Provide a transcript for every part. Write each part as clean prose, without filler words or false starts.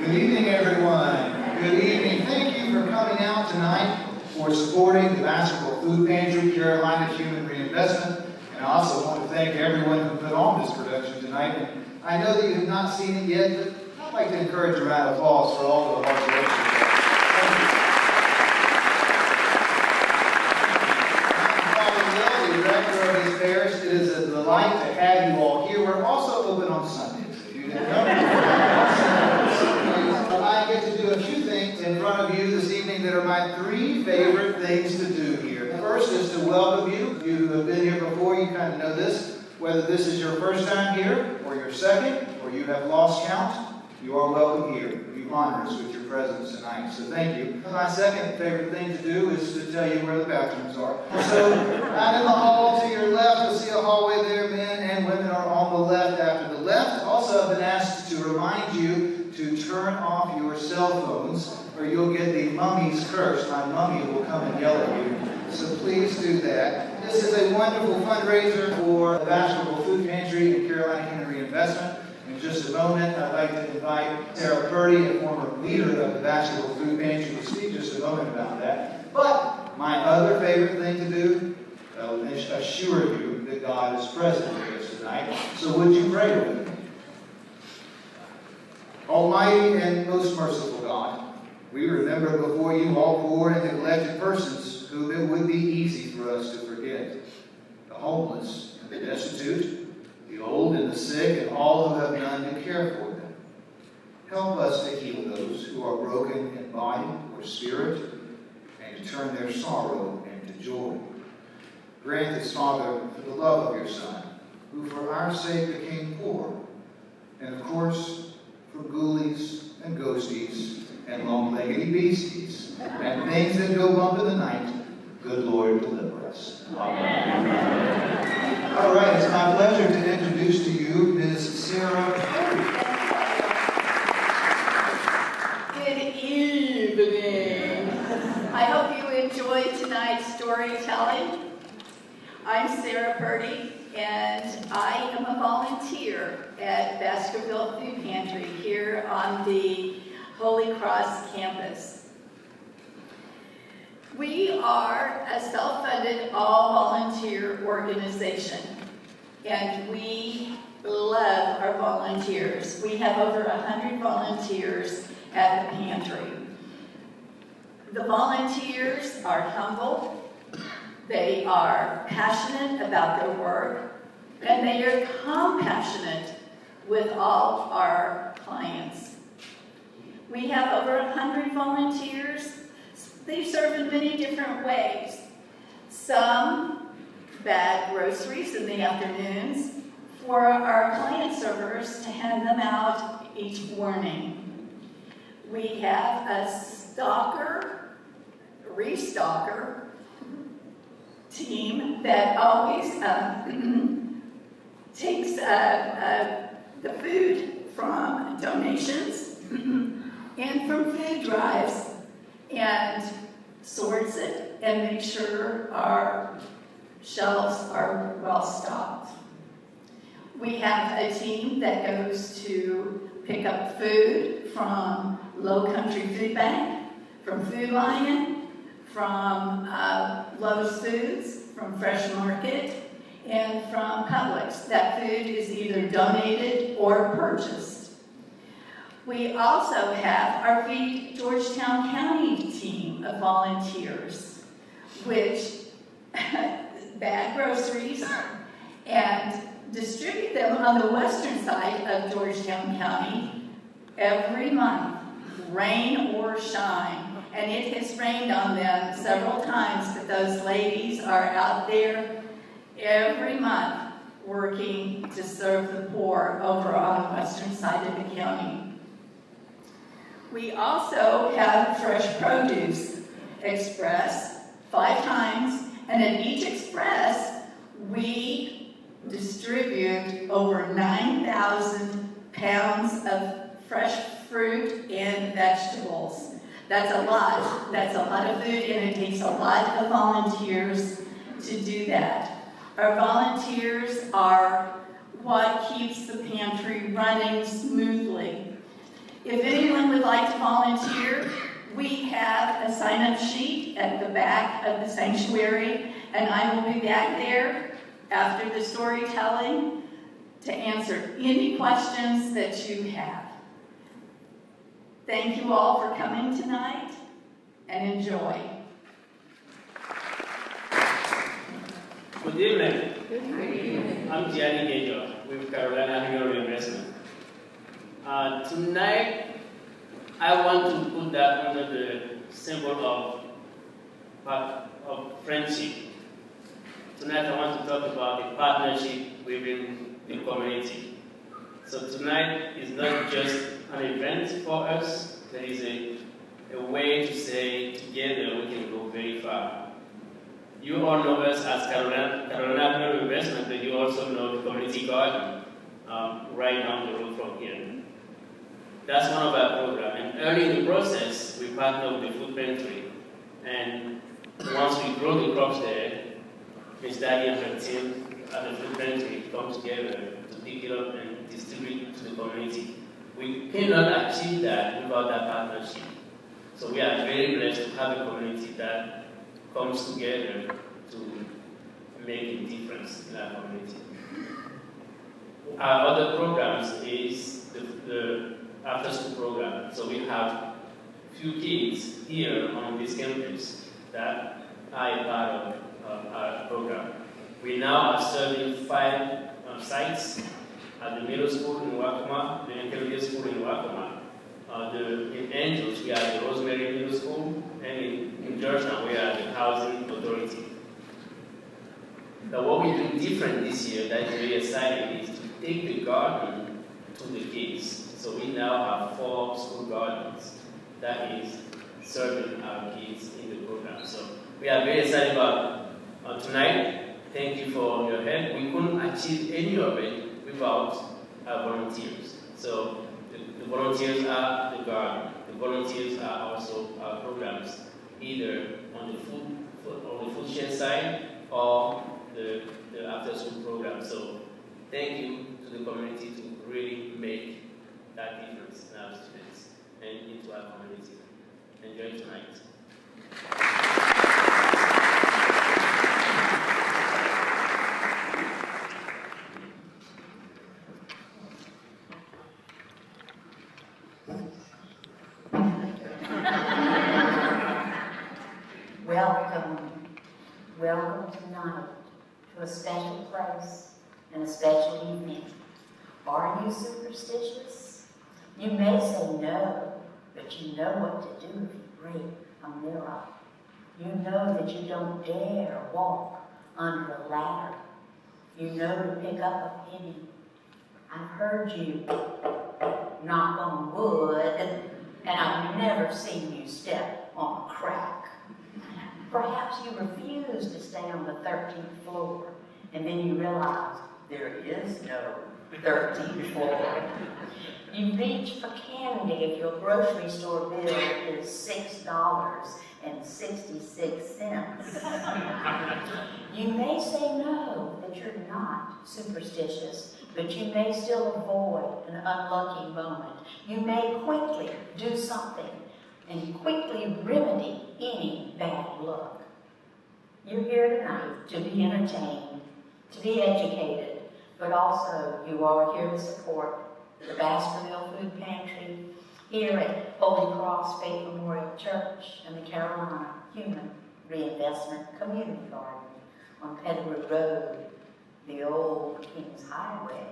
Good evening, everyone. Good evening. Thank you for coming out tonight for supporting the Baskervill Food Pantry, Carolina Human Reinvestment. And I also want to thank everyone who put on this production tonight. And I know that you have not seen it yet, but I'd like to encourage a round of applause for all of the hard work. I'm Father Will, the director of this parish. It is a delight to have you all here. We're also open on Sundays, if you didn't know. I get to do a few things in front of you this evening that are my three favorite things to do here. The first is to welcome you. You who have been here before, you kind of know this. Whether this is your first time here, or your second, or you have lost count, you are welcome here. You honor us with your presence tonight, so thank you. My second favorite thing to do is to tell you where the bathrooms are. So, out in the hall to your left, you'll see a hallway there. Men and women are on the left after the left. Also, I've been asked to remind you to turn off your cell phones, or you'll get the mummy's curse. My mummy will come and yell at you. So please do that. This is a wonderful fundraiser for the Baskervill Food Pantry and Carolina Human Reinvestment. In just a moment, I'd like to invite Sarah Purdy, a former leader of the Baskervill Food Pantry, to speak just a moment about that. But my other favorite thing to do, I'll assure you that God is present with us tonight. So would you pray with me? Almighty and most merciful God, we remember before you all poor and neglected persons whom it would be easy for us to forget. The homeless and the destitute, the old and the sick, and all who have none to care for them. Help us to heal those who are broken in body or spirit, and to turn their sorrow into joy. Grant this, Father, for the love of your Son, who for our sake became poor, and of course, for ghoulies and ghosties and long-leggedy beasties and things that go bump in the night, good Lord, deliver us. Amen. All right, it's my pleasure to introduce to you Ms. Sarah Purdy. Good evening. I hope you enjoyed tonight's storytelling. I'm Sarah Purdy, and I am a volunteer at Baskervill Food Pantry here on the Holy Cross campus. We are a self-funded, all-volunteer organization, and we love our volunteers. We have over 100 volunteers at the pantry. The volunteers are humble, they are passionate about their work, and they are compassionate with all our clients. We have over 100 volunteers. They serve in many different ways. Some bag groceries in the afternoons for our client servers to hand them out each morning. We have a restocker team that always takes the food from donations and from food drives and sorts it and makes sure our shelves are well stocked. We have a team that goes to pick up food from Low Country Food Bank, from Food Lion, from Lowe's Foods, from Fresh Market, and from Publix. That food is either donated or purchased. We also have our Feed Georgetown County team of volunteers, which bag groceries and distribute them on the western side of Georgetown County every month, rain or shine. And it has rained on them several times, but those ladies are out there every month working to serve the poor over on the western side of the county. We also have Fresh Produce Express 5 times, and at each express, we distribute over 9,000 pounds of fresh fruit and vegetables. That's a lot. That's a lot of food, and it takes a lot of volunteers to do that. Our volunteers are what keeps the pantry running smoothly. If anyone would like to volunteer, we have a sign-up sheet at the back of the sanctuary, and I will be back there after the storytelling to answer any questions that you have. Thank you all for coming tonight, and enjoy. Good evening. Good evening. I'm Gianni Gajo with Carolina Hero Investment. Tonight, I want to put that under the symbol of friendship. Tonight, I want to talk about the partnership within the community. So tonight is not just an event for us. There is a way to say together we can go very far. You all know us as Carolina Hero Investment, but you also know the community garden right down the road from here. That's one of our programs. And early in the process, we partnered with the food pantry. And once we grow the crops there, Ms. Daddy and her team at the food pantry come together to pick it up and distribute it to the community. We cannot achieve that without that partnership. So we are very blessed to have a community that comes together to make a difference in our community. Our other programs is the after-school program. So we have few kids here on this campus that are a part of our program. We now are serving 5 sites at the middle school in Wakoma, the intermediate school in Wakoma. In Angels, we are at the Rosemary Middle School, and in Georgetown, we are at the Housing Authority. Now, what we do different this year that is very exciting is to take the garden to the kids. So we now have 4 school gardens that is serving our kids in the program. So we are very excited about tonight. Thank you for your help. We couldn't achieve any of it without our volunteers. So the volunteers are the garden. The volunteers are also our programs, either on the food share side or the after-school program. So thank you to the community to really make that difference in our students and into our community. Enjoy tonight. Welcome tonight to a special place and a special evening. Are you superstitious? You may say no, but you know what to do if you break a mirror. You know that you don't dare walk under a ladder. You know to pick up a penny. I've heard you knock on wood, and I've never seen you step on a crack. Perhaps you refuse to stay on the 13th floor, and then you realize there is no 13th floor. You reach for candy if your grocery store bill is $6.66. You may say no, that you're not superstitious, but you may still avoid an unlucky moment. You may quickly do something and quickly remedy any bad luck. You're here tonight to be entertained, to be educated, but also you are here to support the Baskervill Food Pantry here at Holy Cross Faith Memorial Church and the Carolina Human Reinvestment Community Garden on Pettigrew Road, the old Kings Highway,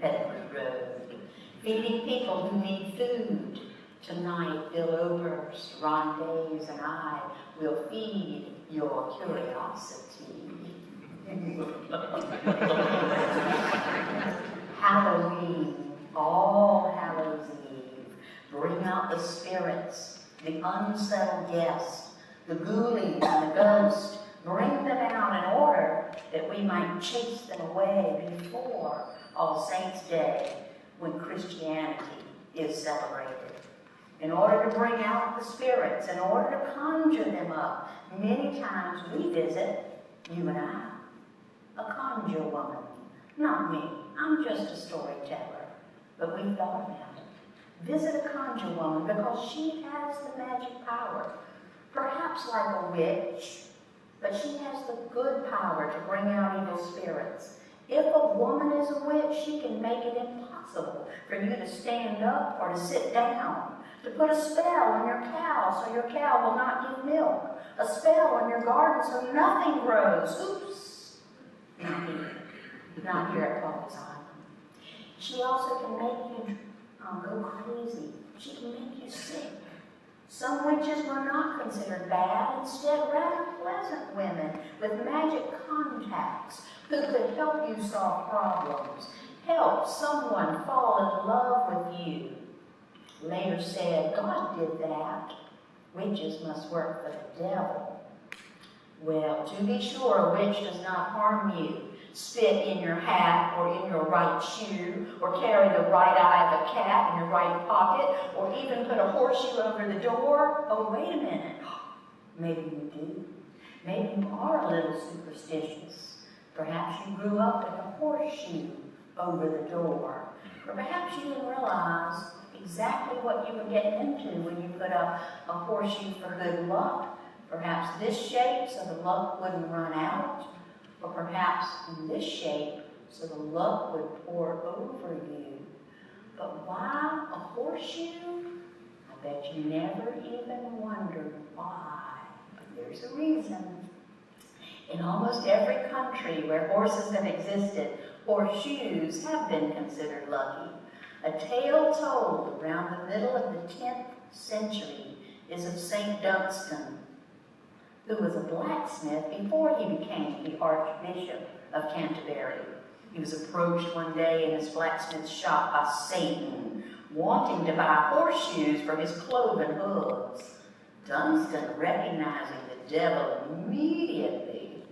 Pettigrew Road, feeding people who need food. Tonight, Bill Oberst, Ron Daves, and I will feed your curiosity. Halloween, All Hallows Eve, bring out the spirits, the unsettled guests, the ghoulies and the ghosts. Bring them out in order that we might chase them away before All Saints' Day, when Christianity is celebrated. In order to bring out the spirits, in order to conjure them up, many times we visit, you and I, a conjure woman. Not me, I'm just a storyteller. But we've thought about it. Visit a conjure woman because she has the magic power. Perhaps like a witch, but she has the good power to bring out evil spirits. If a woman is a witch, she can make it impossible for you to stand up or to sit down, to put a spell on your cow so your cow will not give milk, a spell on your garden so nothing grows. Oops. Not here at Paul's Island. She also can make you go crazy. She can make you sick. Some witches were not considered bad, instead rather pleasant women with magic contacts who could help you solve problems, help someone fall in love with you. Later said, God did that. Witches must work for the devil. Well, to be sure, a witch does not harm you, spit in your hat or in your right shoe, or carry the right eye of a cat in your right pocket, or even put a horseshoe over the door. Oh, wait a minute. Maybe you do. Maybe you are a little superstitious. Perhaps you grew up with a horseshoe over the door. Or perhaps you didn't realize exactly what you were getting into when you put up a horseshoe for good luck. Perhaps this shape so the luck wouldn't run out. Or perhaps in this shape so the luck would pour over you. But why a horseshoe? I bet you never even wondered why. But there's a reason. In almost every country where horses have existed, horseshoes have been considered lucky. A tale told around the middle of the 10th century is of St. Dunstan, who was a blacksmith before he became the Archbishop of Canterbury. He was approached one day in his blacksmith's shop by Satan, wanting to buy horseshoes for his cloven hooves. Dunstan, recognizing the devil immediately,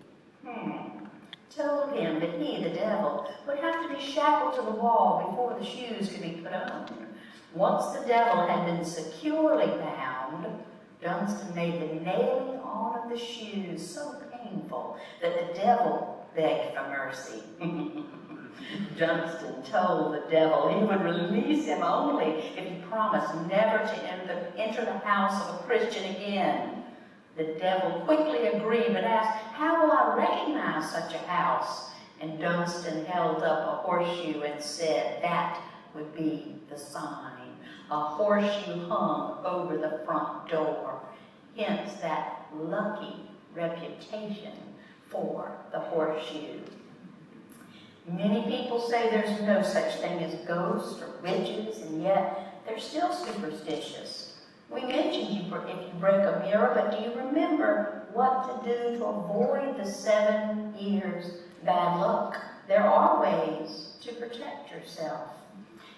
told him that he, the devil, would have to be shackled to the wall before the shoes could be put on. Once the devil had been securely bound, Dunstan made the nailing on of the shoes so painful that the devil begged for mercy. Dunstan told the devil he would release him only if he promised never to enter the house of a Christian again. The devil quickly agreed, but asked, "How will I recognize such a house?" And Dunstan held up a horseshoe and said that would be the sign. A horseshoe hung over the front door, hence that lucky reputation for the horseshoe. Many people say there's no such thing as ghosts or witches, and yet they're still superstitious. We mentioned if you break a mirror, but do you remember what to do to avoid the 7 years bad luck? There are ways to protect yourself.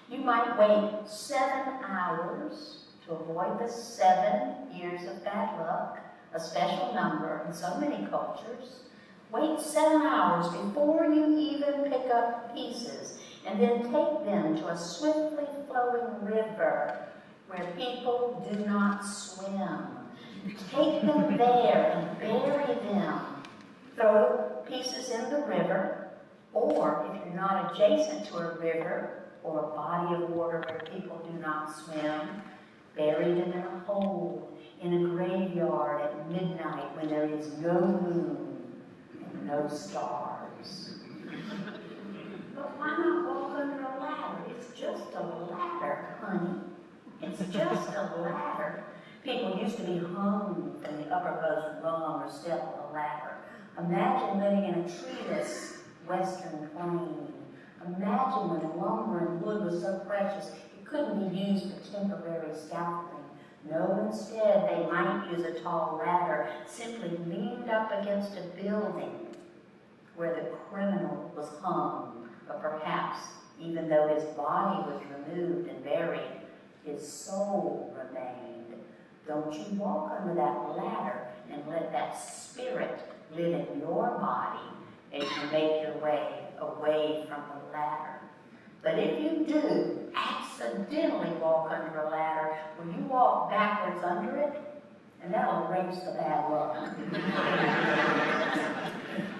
You might wait 7 hours to avoid the 7 years of bad luck, a special number in so many cultures. Wait 7 hours before you even pick up pieces, and then take them to a swiftly flowing river where people do not swim. Take them there and bury them. Throw pieces in the river, or if you're not adjacent to a river or a body of water where people do not swim, bury them in a hole in a graveyard at midnight when there is no moon and no stars. But why not walk under a ladder? It's just a ladder, honey. It's just a ladder. People used to be hung from the uppermost rung or step of a ladder. Imagine living in a treeless western plain. Imagine when lumber and wood was so precious it couldn't be used for temporary scaffolding. No, instead they might use a tall ladder simply leaned up against a building where the criminal was hung, or perhaps even though his body was removed and buried, his soul remained. Don't you walk under that ladder and let that spirit live in your body as you make your way away from the ladder. But if you do accidentally walk under a ladder, will you walk backwards under it? And that'll erase the bad luck.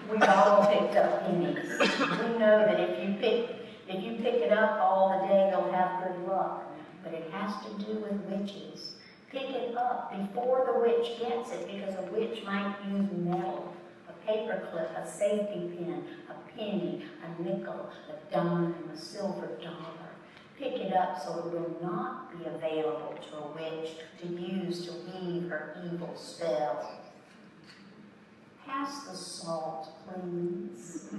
We've all picked up pennies. We know that if you pick it up all the day, you'll have good luck. but it has to do with witches. Pick it up before the witch gets it, because a witch might use metal, a paper clip, a safety pin, a penny, a nickel, a dime, a silver dollar. Pick it up so it will not be available to a witch to use to weave her evil spell. Pass the salt, please.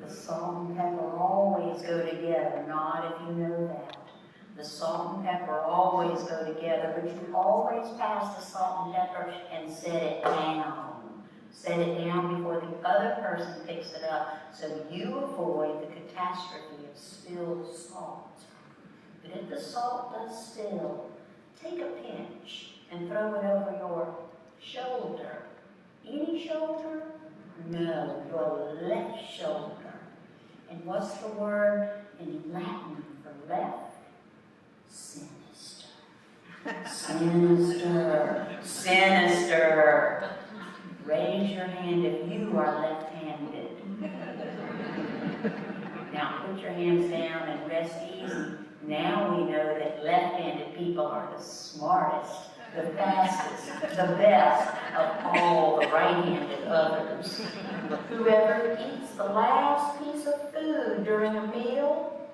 The salt and pepper always go together, not if you know that. The salt and pepper always go together, but you always pass the salt and pepper and set it down. Set it down before the other person picks it up, so you avoid the catastrophe of spilled salt. But if the salt does spill, take a pinch and throw it over your shoulder. Any shoulder? No, your left shoulder. And what's the word in Latin for left? Sinister. Sinister. Sinister. Raise your hand if you are left-handed. Now put your hands down and rest easy. Now we know that left-handed people are the smartest, the fastest, the best of all the right-handed others. Whoever eats the last piece of food during a meal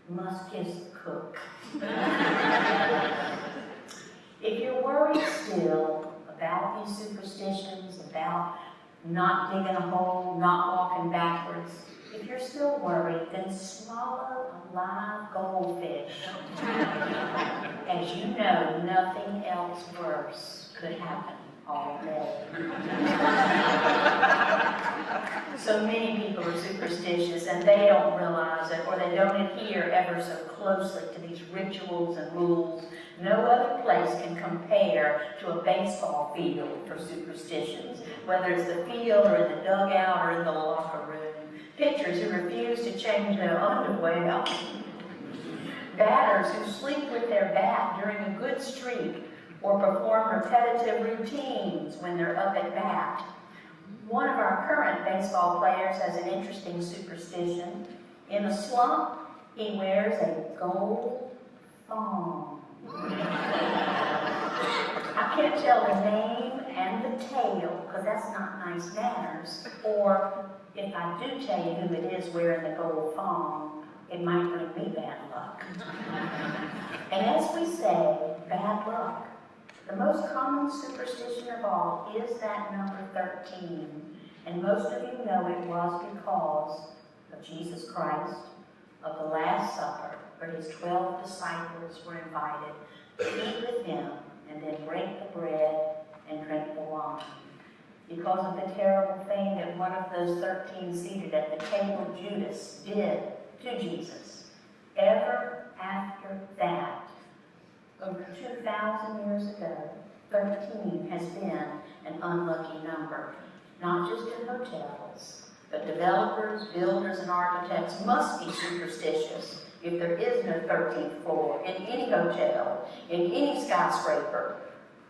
must kiss the cook. If you're worried still about these superstitions, about not digging a hole, not walking backwards, if you're still worried, then swallow a live goldfish. As you know, nothing else worse could happen all day. So many people are superstitious and they don't realize it, or they don't adhere ever so closely to these rituals and rules. No other place can compare to a baseball field for superstitions, whether it's the field or in the dugout or in the locker room. Pitchers who refuse to change their underwear, batters who sleep with their bat during a good streak or perform repetitive routines when they're up at bat. One of our current baseball players has an interesting superstition. In a slump, he wears a gold thong. I can't tell the name and the tail, because that's not nice manners. Or if I do tell you who it is wearing the gold thong, it might bring me bad luck. And as we say, bad luck. The most common superstition of all is that number 13. And most of you know it was because of Jesus Christ, of the Last Supper, where his 12 disciples were invited to eat with him and then break the bread and drink the wine. Because of the terrible thing that one of those 13 seated at the table, Judas, did to Jesus. Ever after that, over 2,000 years ago, 13 has been an unlucky number. Not just in hotels, but developers, builders, and architects must be superstitious if there is no 13th floor in any hotel, in any skyscraper.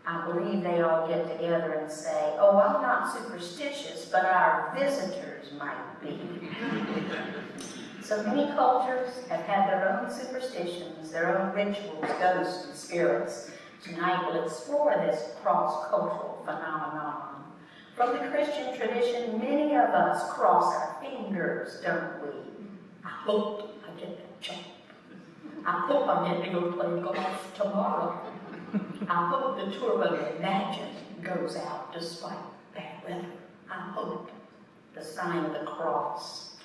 I believe they all get together and say, oh, I'm not superstitious, but our visitors might be. So many cultures have had their own superstitions, their own rituals, ghosts, and spirits. Tonight we'll explore this cross-cultural phenomenon. From the Christian tradition, many of us cross our fingers, don't we? I hope I get that job. I hope I get to go play golf tomorrow. I hope the tour boat Imagine goes out despite bad weather. I hope. The sign of the cross.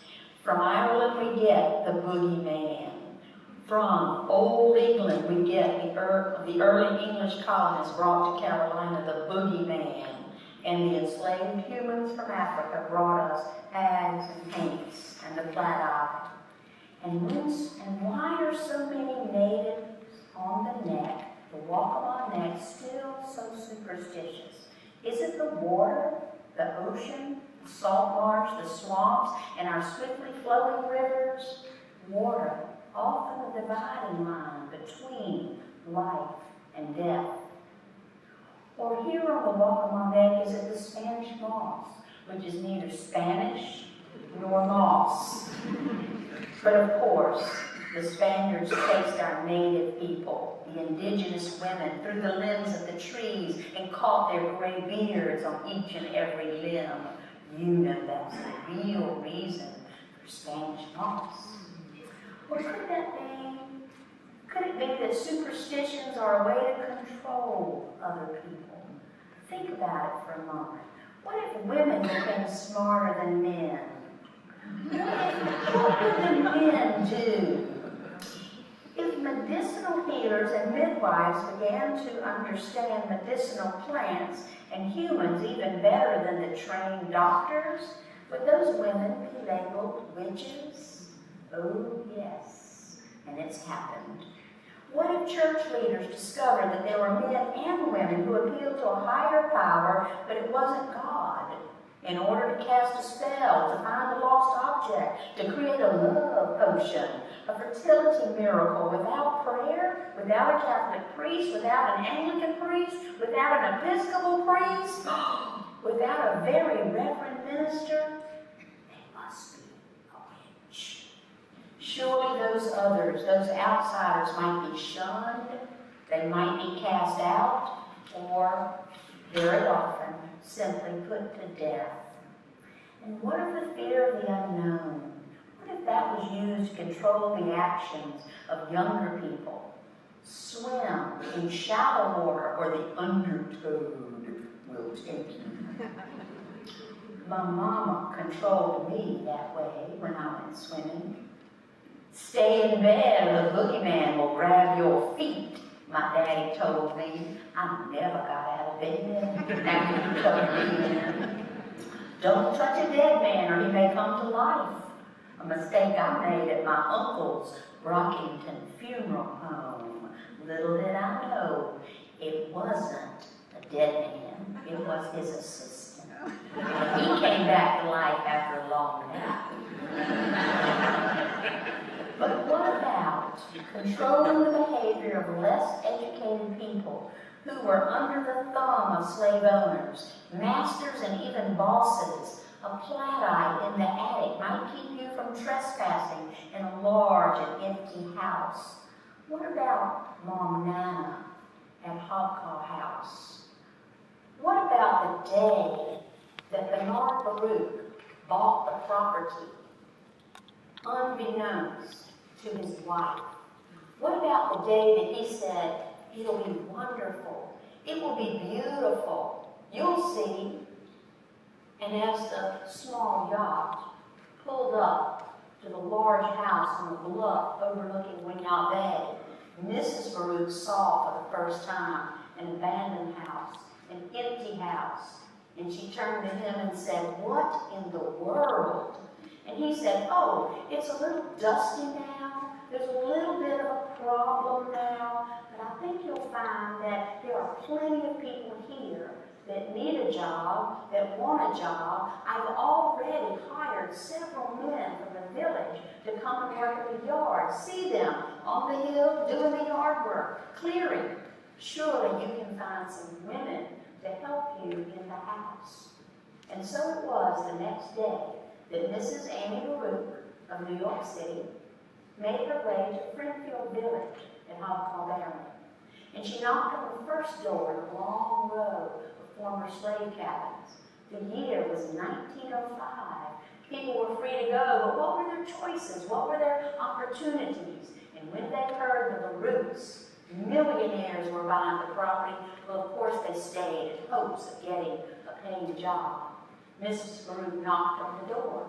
From Ireland we get the boogeyman. From Old England we get the early English colonists brought to Carolina the boogeyman. And the enslaved humans from Africa brought us hags and haints and the flat eye. And why are so many natives on the neck, the Waccamaw neck, still so superstitious? Is it the water, the ocean, the salt marsh, the swamps, and our swiftly flowing rivers? Water, often the dividing line between life and death. Or here on the Waccamaw neck, is it the Spanish moss, which is neither Spanish nor moss? But of course, The Spaniards chased our native people, the indigenous women, through the limbs of the trees and caught their gray beards on each and every limb. You know that's the real reason for Spanish moss. Or could that be, could it be that superstitions are a way to control other people? Think about it for a moment. What if women became smarter than men? What would the men do? If medicinal healers and midwives began to understand medicinal plants and humans even better than the trained doctors, would those women be labeled witches? Oh, yes, and it's happened. What if church leaders discovered that there were men and women who appealed to a higher power, but it wasn't God, in order to cast a spell, to find a lost object, to create a love potion, a fertility miracle without prayer, without a Catholic priest, without an Anglican priest, without an Episcopal priest, without a very reverend minister? They must be a witch. Surely those others, those outsiders might be shunned, they might be cast out, or very often simply put to death. And what of the fear of the unknown? What if that was used to control the actions of younger people? Swim in shallow water, or the undertow will take you. My mama controlled me that way when I went swimming. Stay in bed or the boogeyman will grab your feet, my daddy told me. I never got out of bed after he told me in. Don't touch a dead man or he may come to life. A mistake I made at my uncle's Brockington funeral home. Little did I know, it wasn't a dead man, it was his assistant. He came back to life after a long nap. But what about controlling the behavior of less educated people who were under the thumb of slave owners, masters, and even bosses? A flat eye in the attic might keep you from trespassing in a large and empty house. What about Mom Nana at Hobcaw House? What about the day that Bernard Baruch bought the property, unbeknownst to his wife? What about the day that he said, it'll be wonderful, it will be beautiful, you'll see? And as the small yacht pulled up to the large house on the bluff overlooking Winyaw Bay, Mrs. Baruch saw for the first time an abandoned house, an empty house. And she turned to him and said, what in the world? And he said, oh, it's a little dusty now. There's a little bit of a problem now. But I think you'll find that there are plenty of people here that need a job, that want a job. I've already hired several men from the village to come and work in the yard. See them on the hill doing the yard work, clearing. Surely you can find some women to help you in the house. And so it was the next day that Mrs. Annie Baruch of New York City made her way to Friendfield Village in Hobcaw Valley. And she knocked on the first door in a long row of former slave cabins. The year was 1905. People were free to go, but what were their choices? What were their opportunities? And when they heard the Baruchs, millionaires were buying the property, well, of course they stayed in hopes of getting a paying job. Mrs. Baruch knocked on the door.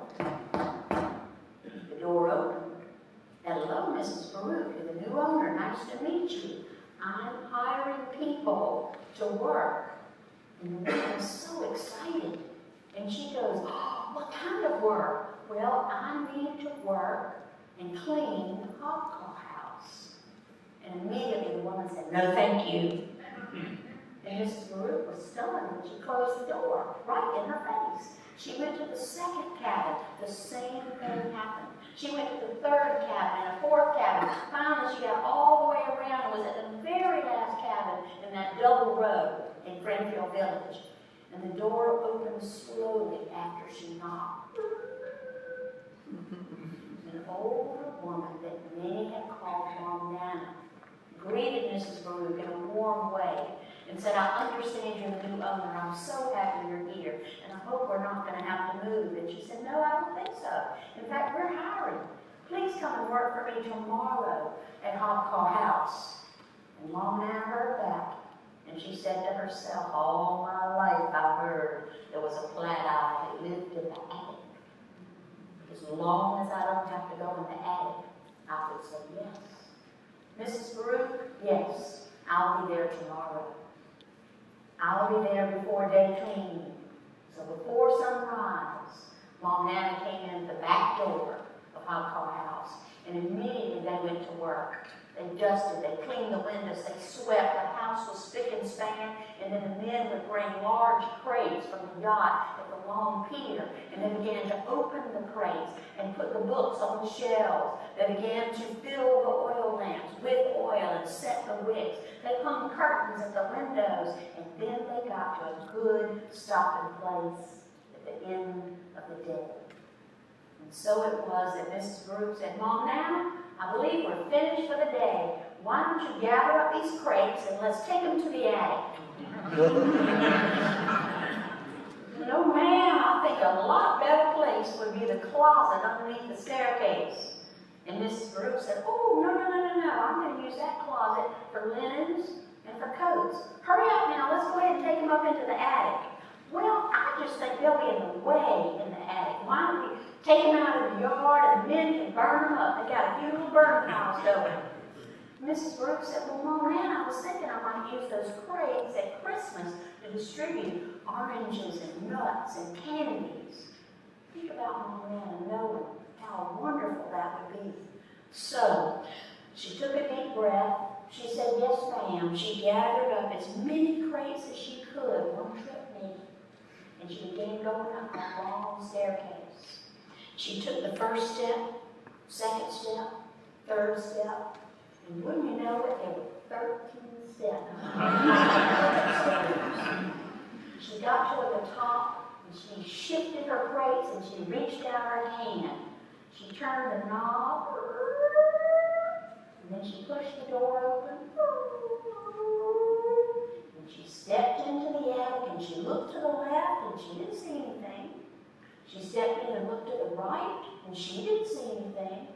The door opened. Hello, Mrs. Baruch, you're the new owner. Nice to meet you. I'm hiring people to work. And the man was so excited. And she goes, oh, what kind of work? Well, I need to work and clean the Hobcaw house. And immediately the woman said, no, thank you. And Mrs. Baruch was stunned when she closed the door right in her face. She went to the second cabin. The same thing happened. She went to the third cabin and a fourth cabin. Finally, she got all the way around and was at the very last cabin in that double row in Friendfield Village. And the door opened slowly after she knocked. An older woman that many had called Mom Nana, greeted Mrs. Baruch in a warm way and said, I understand you're the new owner. I'm so happy you're here, and I hope we're not going to have to move. And she said, no, I don't think so. In fact, we're hiring. Please come and work for me tomorrow at Hopcaw House. And Mom Nana heard that, and she said to herself, all my life I heard there was a flat eye that lived in the attic. As long as I don't have to go in the attic, I would say yes. Mrs. Baruch, yes, I'll be there tomorrow. I'll be there before day cleaning. So before sunrise, Mom Nana came in the back door of Hopcaw House, and immediately they went to work. They dusted, they cleaned the windows, they swept. The house was spick and span, and then the men would bring large crates from the yacht at the long pier, and they began to open the crates and put the books on the shelves. They began to fill the oil lamps with oil and set the wicks. They hung curtains at the windows, and then they got to a good stopping place at the end of the day. And so it was that Mrs. Baruch said, Mom, now I believe we're finished for the day. Why don't you gather up these crates and let's take them to the attic? No, ma'am, I think a lot better place would be the closet underneath the staircase. And Mrs. Baruch said, oh, no, I'm going to use that closet for linens and for coats. Hurry up now, let's go ahead and take them up into the attic. Well, I just think they'll be in the way in the attic. Why don't we take them out of the yard and the men can burn them up? They got a few little burn piles going. Mrs. Baruch said, well, Mom, I was thinking I might use those crates at Christmas to distribute oranges and nuts and candies. Think about Mom knowing how wonderful that would be. So, she took a deep breath. She said, yes, ma'am. She gathered up as many crates as she could, one trip maybe. And she began going up that long staircase. She took the first step, second step, third step, and wouldn't you know it, there were 13 steps. She got to the top, and she shifted her crates, and she reached out her hand. She turned the knob, and then she pushed the door open. And she stepped into the attic, and she looked to the left, and she didn't see anything. She stepped in and looked to the right, and she didn't see anything.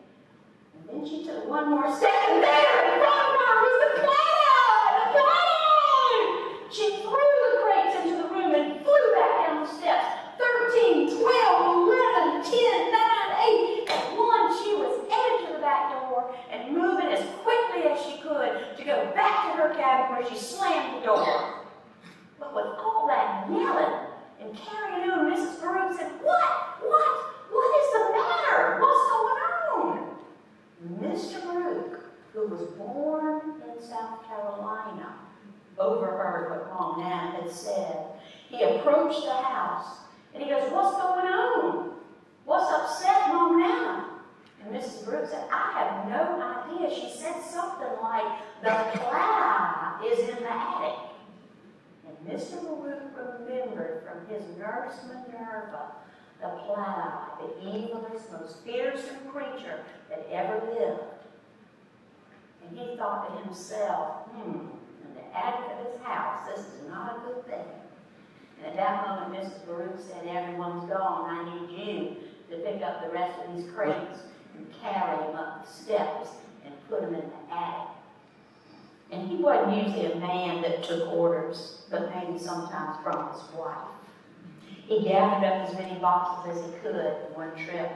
And then she took one more step, and there in front of her was the cloud! The cloud! She threw the crates into the room and flew back down the steps. 13, 12, 11, 10, 9, 8. At 1, she was headed to the back door and moving as quickly as she could to go back to her cabin where she slammed the door. But with all that yelling and carrying on, Mrs. Baruch said, What is the matter? What's going on? Mr. Baruch, who was born in South Carolina, overheard what Mom Nana had said. He approached the house and he goes, what's going on? What's upset Mom Nana? And Mrs. Baruch said, I have no idea. She said something like, the cloud is in the attic. And Mr. Baruch remembered from his nurse Minerva, the cloud, the evilest, most fearsome creature that ever lived. And he thought to himself, in the attic of his house, this is not a good thing. And at that moment, Mrs. Baruch said, everyone's gone. I need you to pick up the rest of these crates and carry them up the steps and put them in the attic. And he wasn't usually a man that took orders, but maybe sometimes from his wife. He gathered up as many boxes as he could in one trip,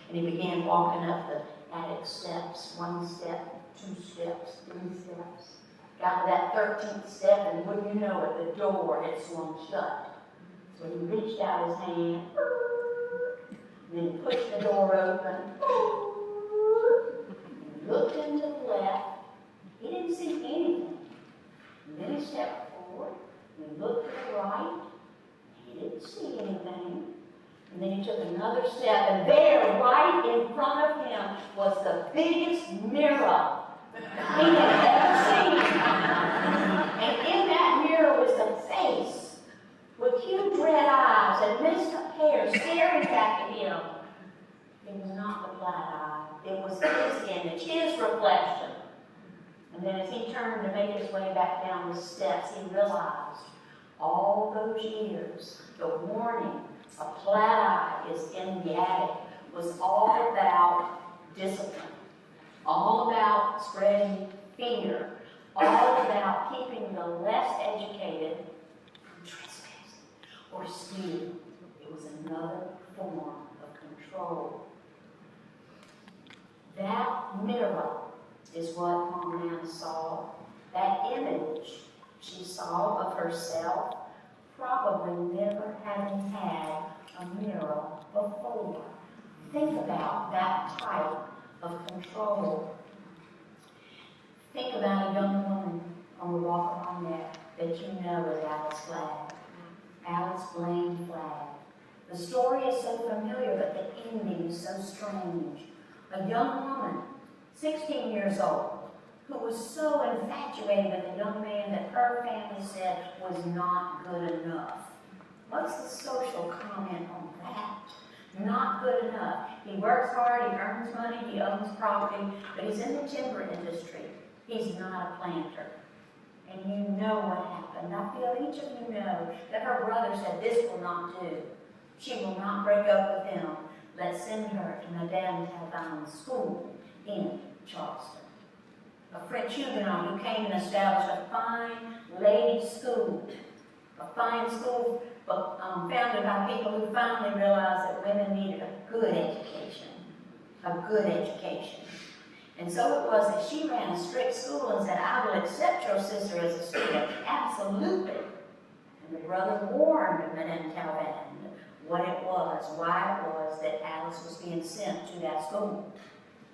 and he began walking up the attic steps, 1 step, 2 steps, 3 steps. Got to that 13th step, and wouldn't you know it, the door had swung shut. So he reached out his hand, and then he pushed the door open, and looked into the left. He didn't see anything. And then he stepped forward, and he looked to the right. He didn't see anything. And then he took another step, and there, right in front of him, was the biggest mirror he had ever seen. And in that mirror was the face with huge red eyes and messed up hair staring back at him. It was not the black eye. It was his image, his reflection. And then as he turned to make his way back down the steps, he realized all those years, the warning, a flat eye is in the attic, was all about discipline, all about spreading fear, all about keeping the less educated from trespassing or stealing. It was another form of control. That mirror is what Mom Anna saw. That image she saw of herself, probably never having had a mirror before. Think about that type of control. Think about a young woman on the walk of our neck that you know as Alice Flagg. Alice Blaine Flagg. The story is so familiar, but the ending is so strange. A young woman, 16 years old, who was so infatuated with a young man that her family said was not good enough. What's the social comment on that? Not good enough. He works hard, he earns money, he owns property, but he's in the timber industry. He's not a planter. And you know what happened. I feel each of you know that her brother said, this will not do. She will not break up with him. Let's send her to Madame Talbot's school in Charleston. A French Huguenot who came and established a fine ladies' school. A fine school founded by people who finally realized that women needed a good education. A good education. And so it was that she ran a strict school and said, I will accept your sister as a student. Absolutely. And the brother warned Madame Talbot what it was, why it was that Alice was being sent to that school.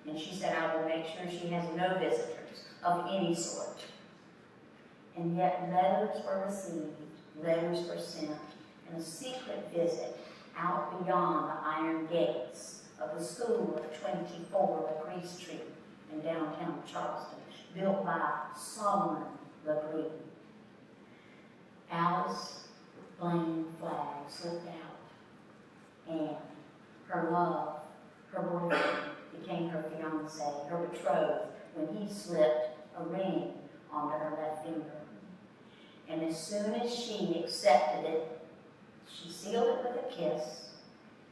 And she said, I will make sure she has no visitors of any sort. And yet letters were received, letters were sent, and a secret visit out beyond the iron gates of the school at 24 LaGree Street in downtown Charleston, built by Solomon LaGree. Alice Blaine Flagg slipped out, and her love, her boyfriend, became her fiancé, her betrothed, when he slipped a ring onto her left finger. And as soon as she accepted it, she sealed it with a kiss.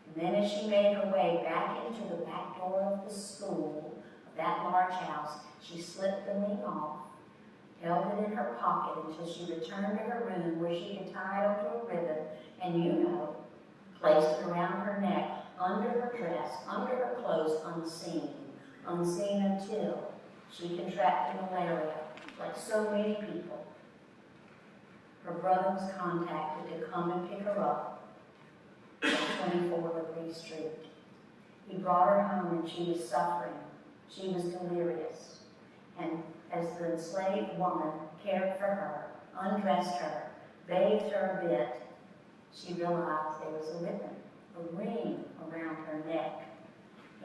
And then as she made her way back into the back door of the school, of that large house, she slipped the ring off, held it in her pocket until she returned to her room where she had tied onto a ribbon, and placed it around her neck, under her dress, under her clothes, unseen. Unseen until she contracted malaria, like so many people. Her brother was contacted to come and pick her up at 24 LaGree Street. He brought her home and she was suffering. She was delirious. And as the enslaved woman cared for her, undressed her, bathed her a bit, she realized there was a ribbon, a ring around her neck.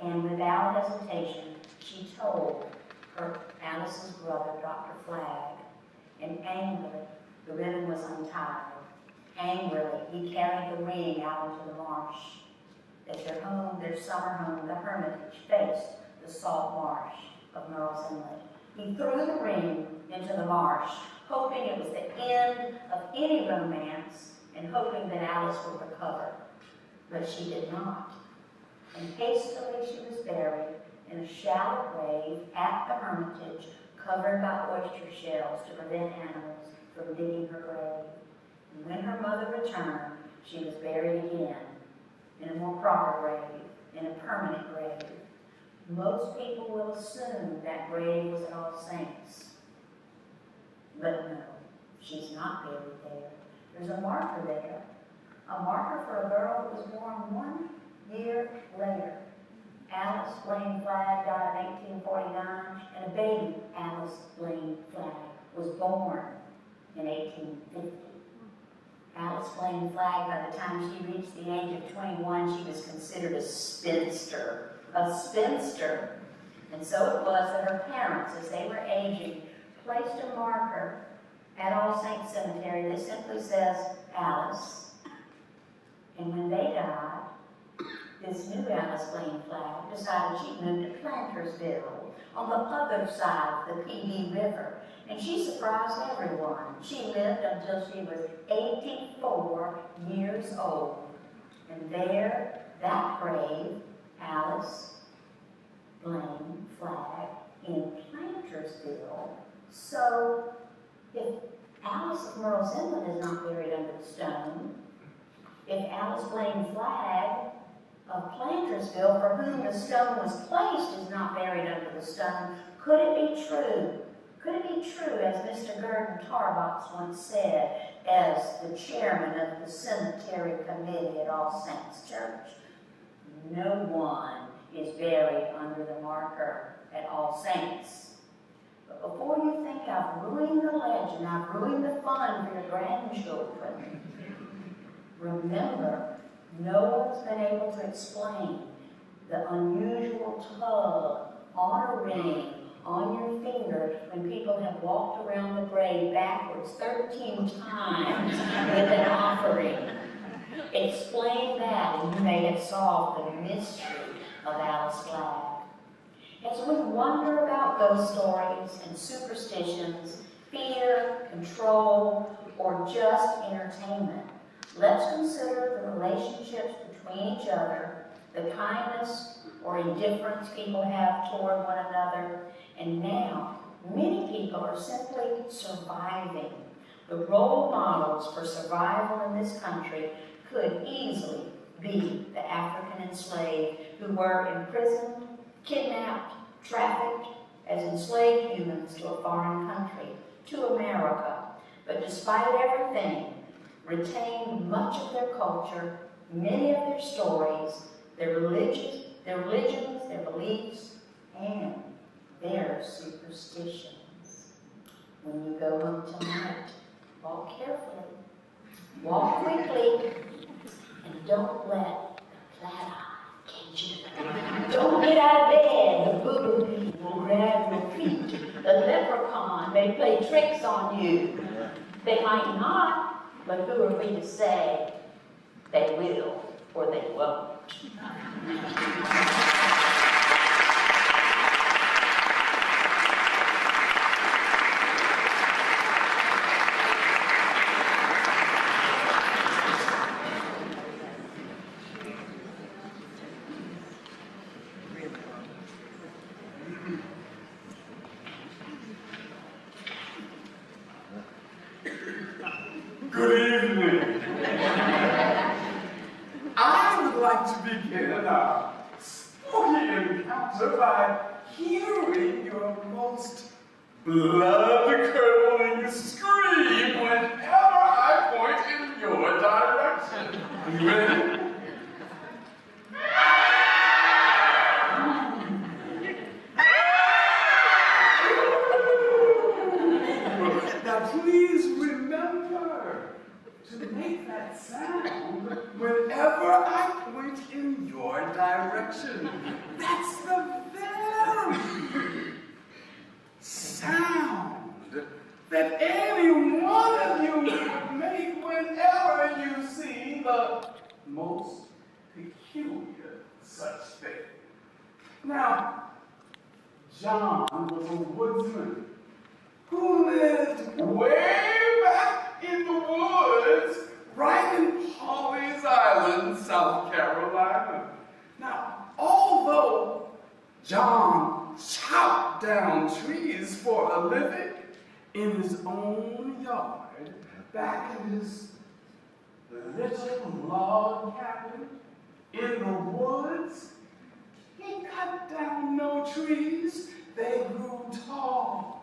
And without hesitation, she told her Alice's brother, Dr. Flagg, and angrily, the ribbon was untied. Angrily, he carried the ring out into the marsh. At their home, their summer home, the Hermitage, faced the salt marsh of Merle's Inlet. He threw the ring into the marsh, hoping it was the end of any romance and hoping that Alice would recover. But she did not. And hastily she was buried in a shallow grave at the Hermitage, covered by oyster shells to prevent animals from digging her grave. And when her mother returned, she was buried again in a more proper grave, in a permanent grave. Most people will assume that grave was at All Saints. But no, she's not buried there. There's a marker there. A marker for a girl who was born 1 year later. Alice Blaine Flagg died in 1849, and a baby, Alice Blaine Flagg, was born in 1850. Alice Blaine Flagg, by the time she reached the age of 21, she was considered a spinster. A spinster. And so it was that her parents, as they were aging, placed a marker at All Saints Cemetery that simply says, Alice. And when they died, this new Alice Blaine flag decided she'd move to Plantersville on the other side of the PD River. And she surprised everyone. She lived until she was 84 years old. And there, that brave Alice Blaine flag in Plantersville. So, if Alice of Merle's Inlet is not buried under the stone, if Alice Blaine flag of Plantersville, for whom the stone was placed, is not buried under the stone, could it be true? Could it be true, as Mr. Gurdon Tarbox once said, as the chairman of the cemetery committee at All Saints Church? No one is buried under the marker at All Saints. But before you think I've ruined the legend, I've ruined the fun for your grandchildren, remember, no one's been able to explain the unusual tug on a ring on your finger when people have walked around the grave backwards 13 times with an offering. Explain that and you may have solved the mystery of Alice Flag. As we wonder about ghost stories and superstitions, fear, control, or just entertainment, let's consider the relationships between each other, the kindness or indifference people have toward one another, and now many people are simply surviving. The role models for survival in this country could easily be the African enslaved who were imprisoned, kidnapped, trafficked as enslaved humans to a foreign country, to America, but despite everything, retained much of their culture, many of their stories, their religions, their beliefs, and their superstitions. When you go home tonight, walk carefully, walk quickly, and don't let the flat eye catch you. Don't get out of bed, the booger will grab your feet. The leprechaun may play tricks on you. They might not, but who are we to say they will or they won't? Good evening. I would like to begin our spooky encounter by hearing your most blood-curdling scream whenever I point in your direction. Are you ready? Now please remember to make that sound whenever I point in your direction. That's the very sound that any one of you would make whenever you see the most peculiar such thing. Now, John was a woodsman who lived way back in the woods, right in Pawleys Island, South Carolina. Now, although John chopped down trees for a living in his own yard, back in his little log cabin in the woods, he cut down no trees. They grew tall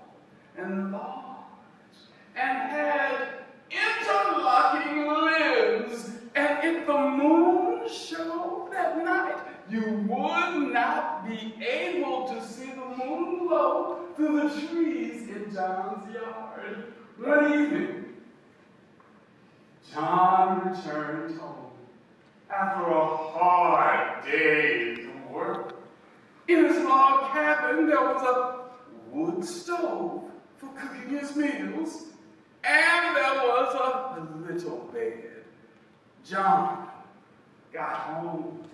and large, and had interlocking limbs, and if the moon showed at night, you would not be able to see the moon glow through the trees in John's yard. One evening, John returned home after a hard day's work. In his log cabin, there was a wood stove for cooking his meals, and there was a little bed. John got home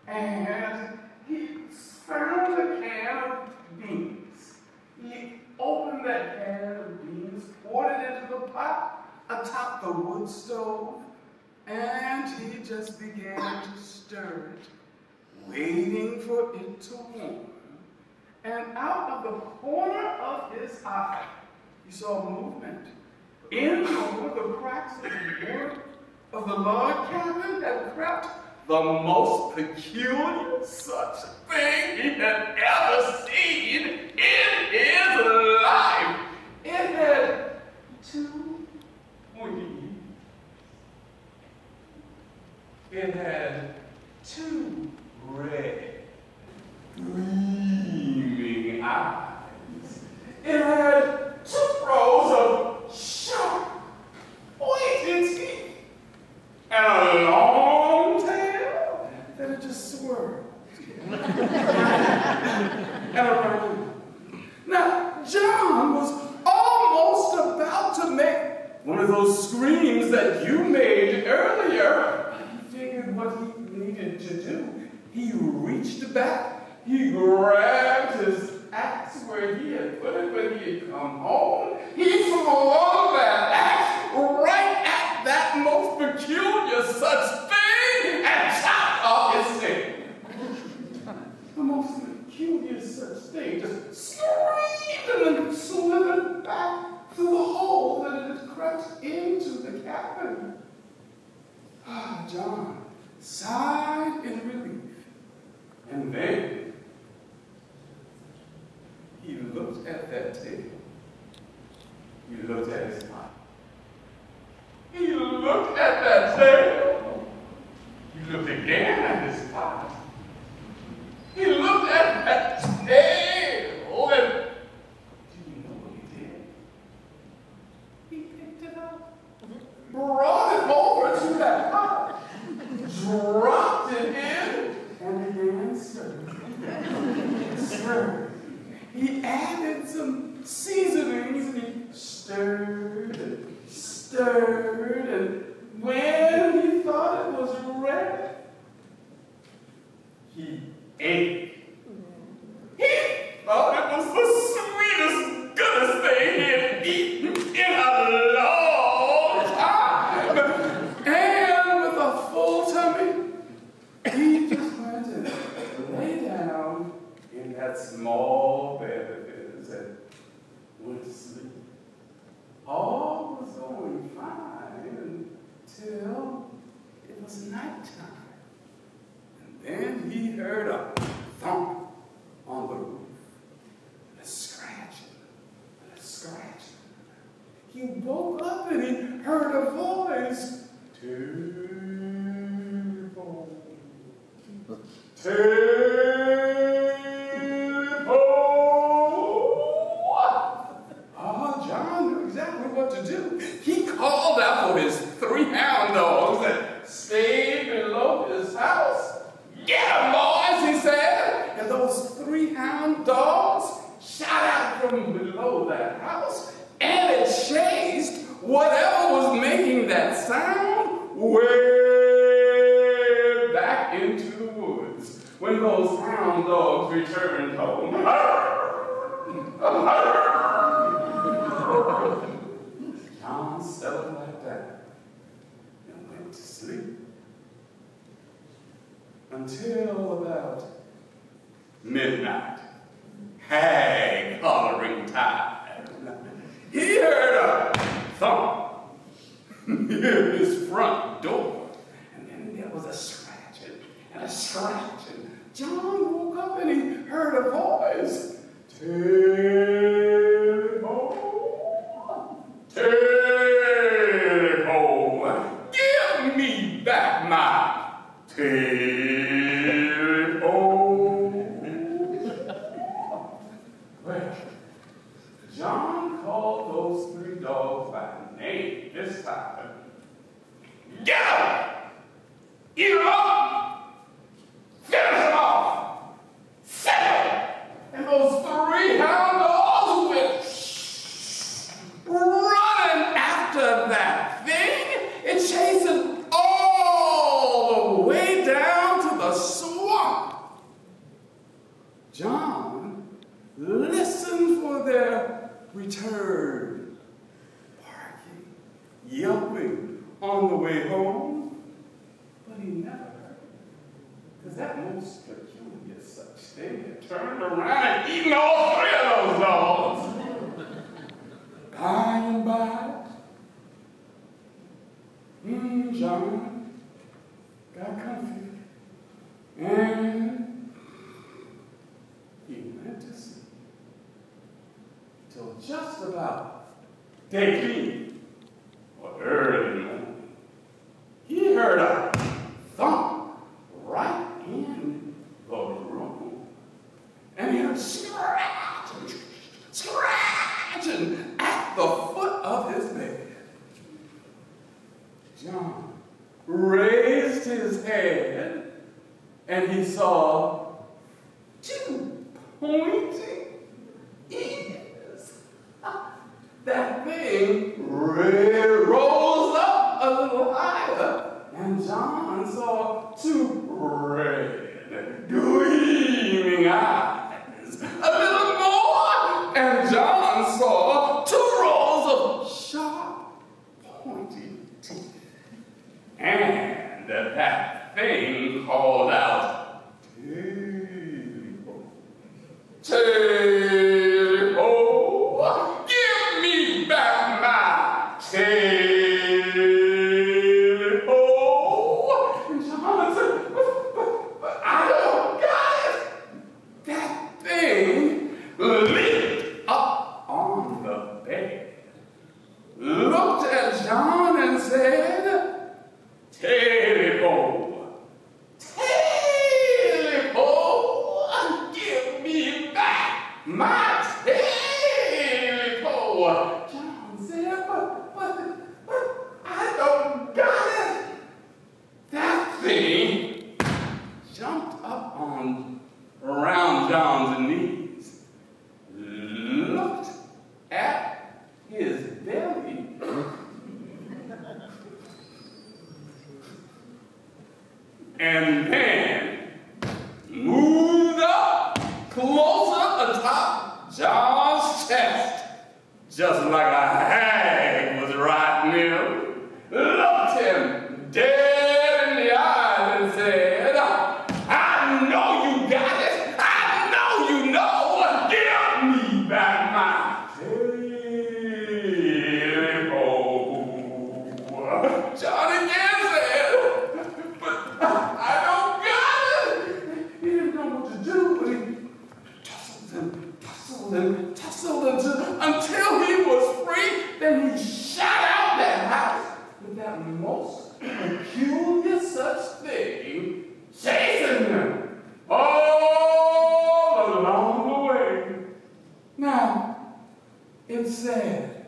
and he found a can of beans. He opened that can of beans, poured it into the pot atop the wood stove, and he just began to stir it, waiting for it to warm. And out of the corner of his eye, he saw movement. In over the cracks of the wood of the log cabin had crept the most peculiar such thing he had ever seen in his life. It had 2 wings. It had 2 red, gleaming eyes. It had 2 rows of sharp, pointed teeth, and a long tail that had just swirled and around. Now, John was almost about to make one of those screams that you made earlier. He figured what he needed to do. He reached back, he grabbed his axe where he had put it when he had come home. He flung that axe right at that most peculiar such thing and chopped off his head. The most peculiar such thing just screamed and then slithered back through the hole that it had crept into the cabin. John sighed in relief, and then he looked at that tail. He looked at his pot. He looked at that tail. He looked again at his pot. He looked at that tail, and do you know what he did? He picked it up, brought it over to that pot, dropped it in, and began stirring. Stirring. He added some seasonings, and he stirred and stirred, and when he thought it was ready, he ate. He thought it was the sweetest, goodest thing he had eaten in a long time. And with a full tummy, he just went and lay down in that small bed of his and went to sleep. All was going fine until it was nighttime. And then he heard a thump on the roof, and a scratching, and a scratching. He woke up and he heard a voice. John knew exactly what to do. He called out for his 3 hound dogs that stayed below his house. "Get 'em, boys," he said. And those 3 hound dogs shot out from below that house, and it chased whatever was making that sound way back into the woods. When those hound dogs returned home, John settled like that and went to sleep until about midnight, hag hollering time. He heard a thump near his front door, and then there was a scratching and a scratching. John woke up and he heard a voice. Telephone, give me back my telephone. Well, John called those 3 dogs by name this time. Get 'em! Eat 'em up! Finish 'em off! Settle! And those 3 hound dogs went running after that thing. It chased it all the way down John listened for their return, barking, yelping on the way home, but he never heard, because that most peculiar such thing had turned around and eaten all three of those dogs. By and by, John got comfy, and he went to sleep till just about daybreak or early morning. He heard a thump right in the room, and he heard scratching at the foot of his bed. John raised his head, and he saw two pointing ears. That thing rose up a little higher, and John saw two red, gleaming eyes. A little more, and John saw two rows of sharp, pointy teeth. And that thing called out, Table, give me back my table. And John said, but I don't got it. That thing leaped up on the bed, looked at John and said, Table, give me back my table. John said, but I don't got it. That thing jumped up around John's knees, looked at his belly, and then moved up closer atop John's chest, just like a hag was riding him, looked him dead in the eyes and said, I know you got it. I know you know. Give me back my table. John again said, but I don't got it. He didn't know what to do, but he tussled until he was free. Then he shot out that house with that most peculiar such thing chasing him all along the way. Now, it's sad.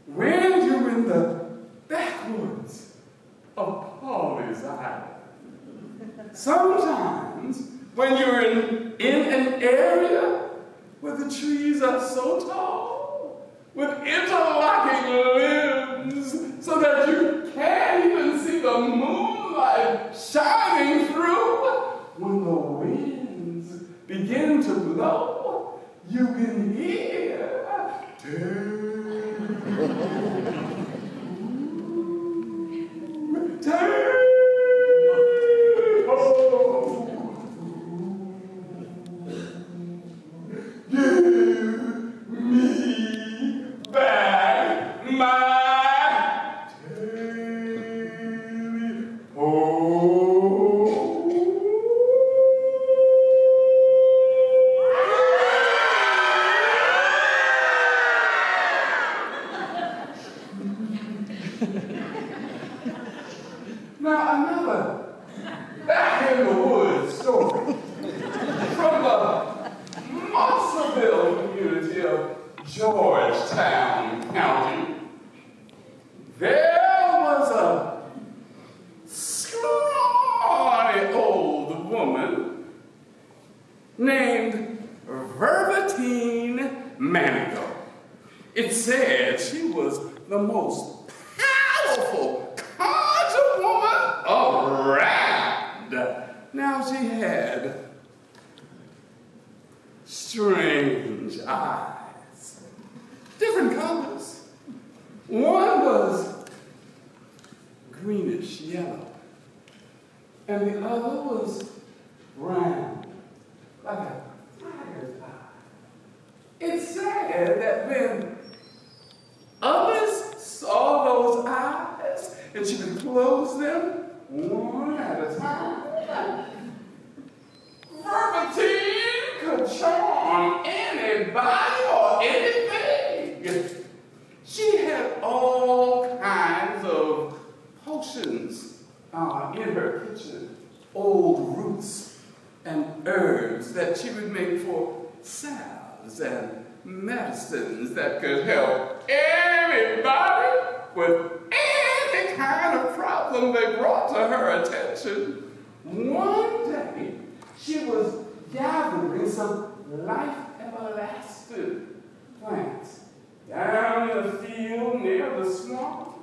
When you're in the backwoods of Paulie's Island, sometimes when you're in an area where the trees are so tall, with interlocking limbs, so that you can't even see the moonlight shining through, when the winds begin to blow, you can hear Now another back in the woods story from the Baskervill community of Georgetown County. There was a scrawny old woman named Vervatine Manigault. It said she was the most powerful conjure woman around. Now she had eyes. Different colors. One was greenish yellow, and the other was brown, like a tiger's eye. It's sad that when others saw those eyes and she could close them one at a time, Vermintine could charm anybody or anything. She had all kinds of potions in her kitchen, old roots and herbs that she would make for salves and medicines that could help everybody with any kind of problem they brought to her attention. One day, she was gathering some life everlasting plants down in a field near the swamp,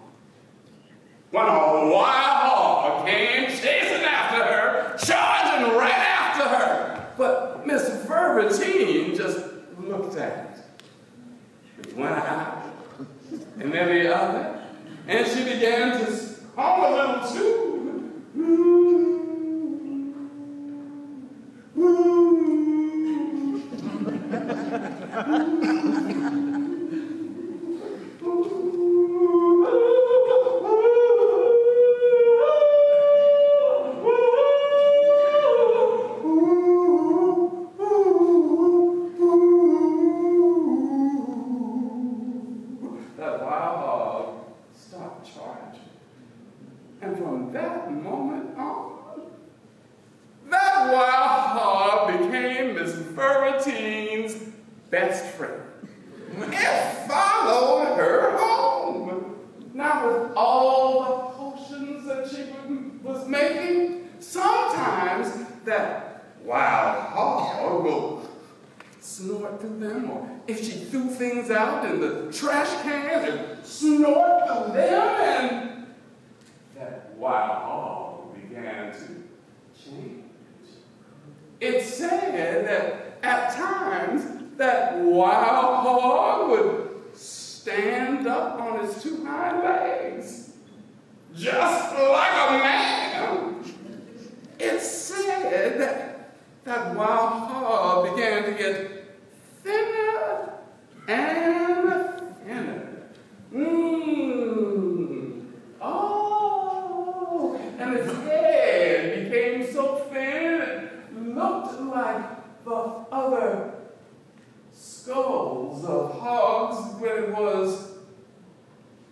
when a wild hog came chasing after her, charging right after her. But Miss Vermintine just looked at it with one eye and then the other, and she began to hum a little tune. That wild hog stopped charging. And from that moment on, that wild hog became Miss Vermintine's best friend. It followed her home. Now with all the potions that she was making, sometimes that wild hog will snort through them, or if she threw things out in the trash can, and snort through them, and that wild hog began to change. It's said that at times that wild hog would stand up on his two hind legs, just like a man. It's said that that wild hog began to get thinner and thinner. Oh, and its head became so thin it looked like the other skulls of hogs when it was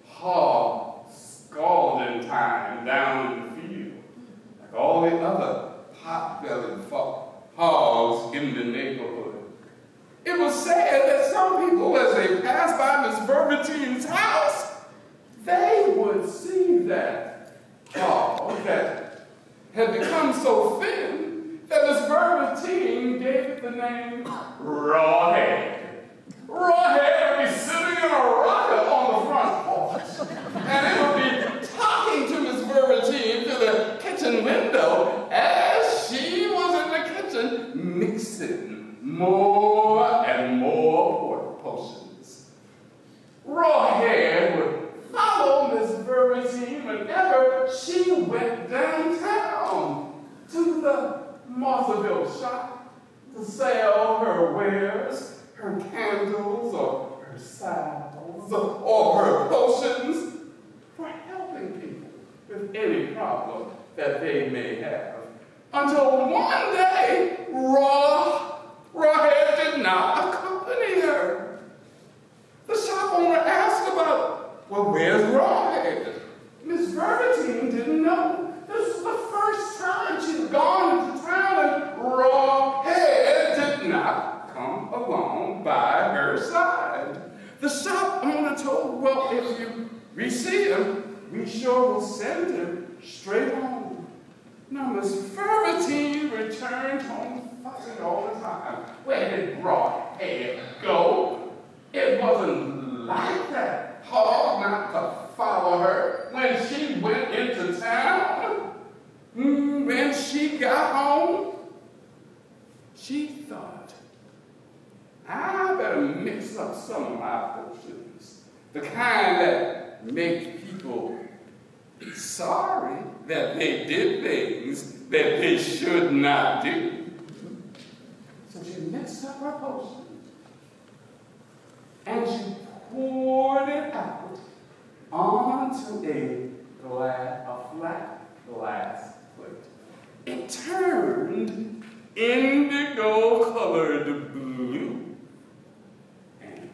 hog scalding time down in the field, like all the other pot-bellied hogs in the neighborhood. It was said that some people, as they passed by Miss Vermintine's house, they would see that hog that had become so thin that Miss Vermintine gave it the name Rawhead. Rawhead would be sitting in a rocket on the front porch, and it would be talking to Miss Vermintine through the kitchen window as she was in the kitchen mixing more and more potions. Rawhead would follow Miss Vermintine whenever she went downtown to the Baskervill shop to sell her wares, her candles, or her salves, or her potions, for helping people with any problem that they may have. Until one day, Rawhead did not accompany her. The shop owner asked about, well, where's Rawhead? Miss Vermintine didn't know. This was the first time she'd gone into town, and Rawhead did not come along by her side. The shop owner told, well, if we see him, we sure will send him straight home. Now, Miss Vermintine returned home fussing all the time. Where did Rawhead go? It wasn't like that hog not to follow her when she went into town. When she got home, she thought, I better up some of my potions, the kind that make people sorry that they did things that they should not do. So she mixed up her potion and she poured it out onto a flat glass plate. It turned indigo-colored blue, and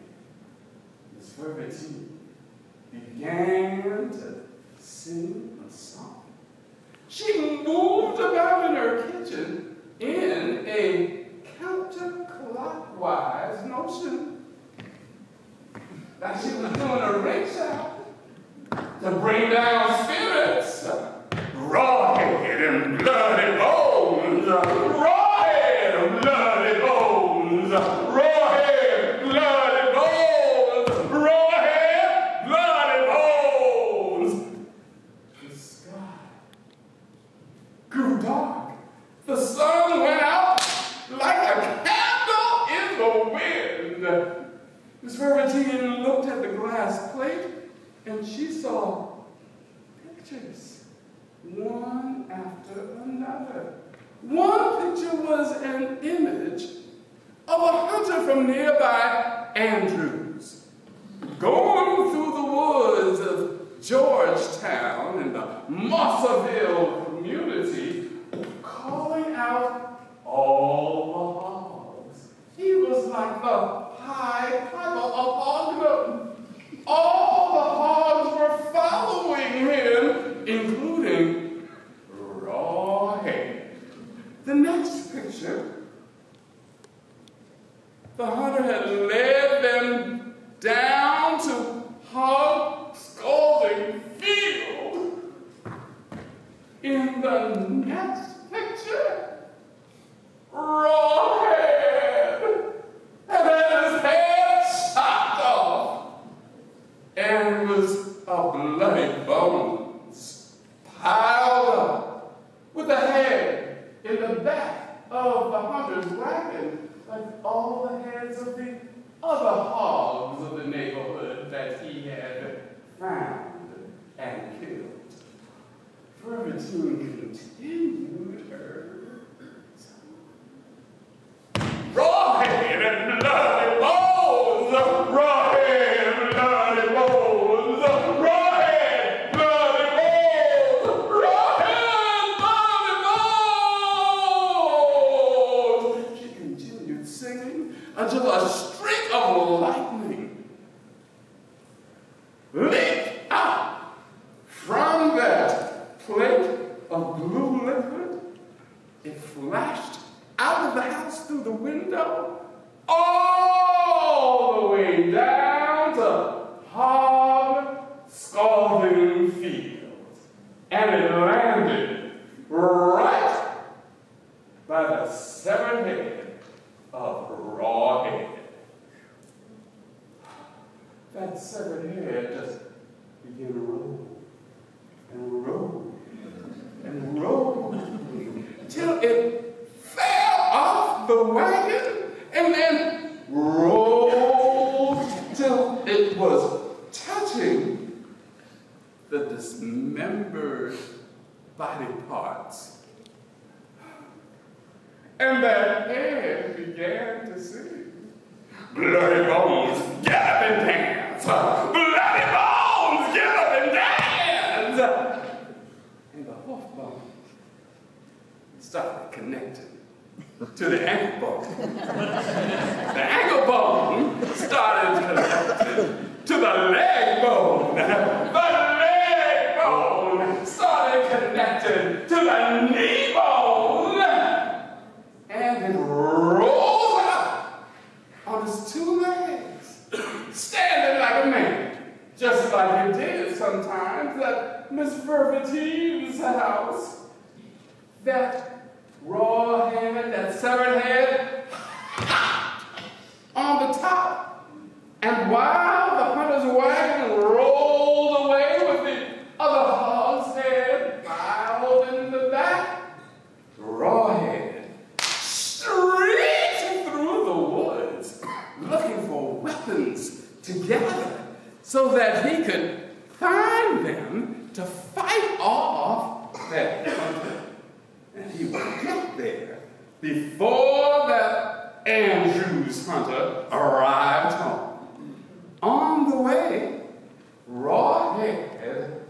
Miss Vervetine began to sing a song. She moved about in her kitchen in a counterclockwise motion, like she was doing a race out to bring down spirits. Rawhead and bloody bones, rawhead and bloody bones, rawhead, bloody bones, rawhead, bloody bones. The sky grew dark. The sun went out like a candle in the wind. Miss Vervetine looked at the glass plate and she saw pictures, one after another. One picture was an image of a hunter from nearby Andrews, going through the woods of Georgetown in the Baskervill community, calling out all the hogs. He was like the Pied Piper of Ogden. All the hogs were following him, including Rawhead. The next picture, the hunter had led them down to Hog Scalding Field. In the next picture, Rawhead had his head chopped off and was a bloody bones piled up with the head in the back of the hunter's wagon, like all the heads of the other hogs of the neighborhood that he had found and killed. Vervetine continued her song. Rawhead and bloody bones, rawhead, bloody bones, rawhead, bloody bones, rawhead, bloody bones. She continued singing until a streak of lightning leaped out from that plate of blue liquid. It flashed out of the house through the window, all the way down to Hog Scalding Field. And it landed right by the severed head of Rawhead. That severed head just began to roll and roll and roll till it fell off the wagon and then rolled till it was touching the dismembered body parts. And that head began to sing, bloody bones, get up and dance! Bloody bones, get up and dance! And the hoof bone started connecting to the ankle bone. The ankle bone started connecting to the leg bone. The leg bone started connecting to the knee bone. And it rolls out on his two legs, standing like a man, just like it did sometimes at Miss Vervetine's house. That raw head, that severed head, on the top. And while the hunter's wagon rolled away with the other hog's head piled in the back, Rawhead streaked through the woods looking for weapons before that Andrews hunter arrived home. On the way, Rawhead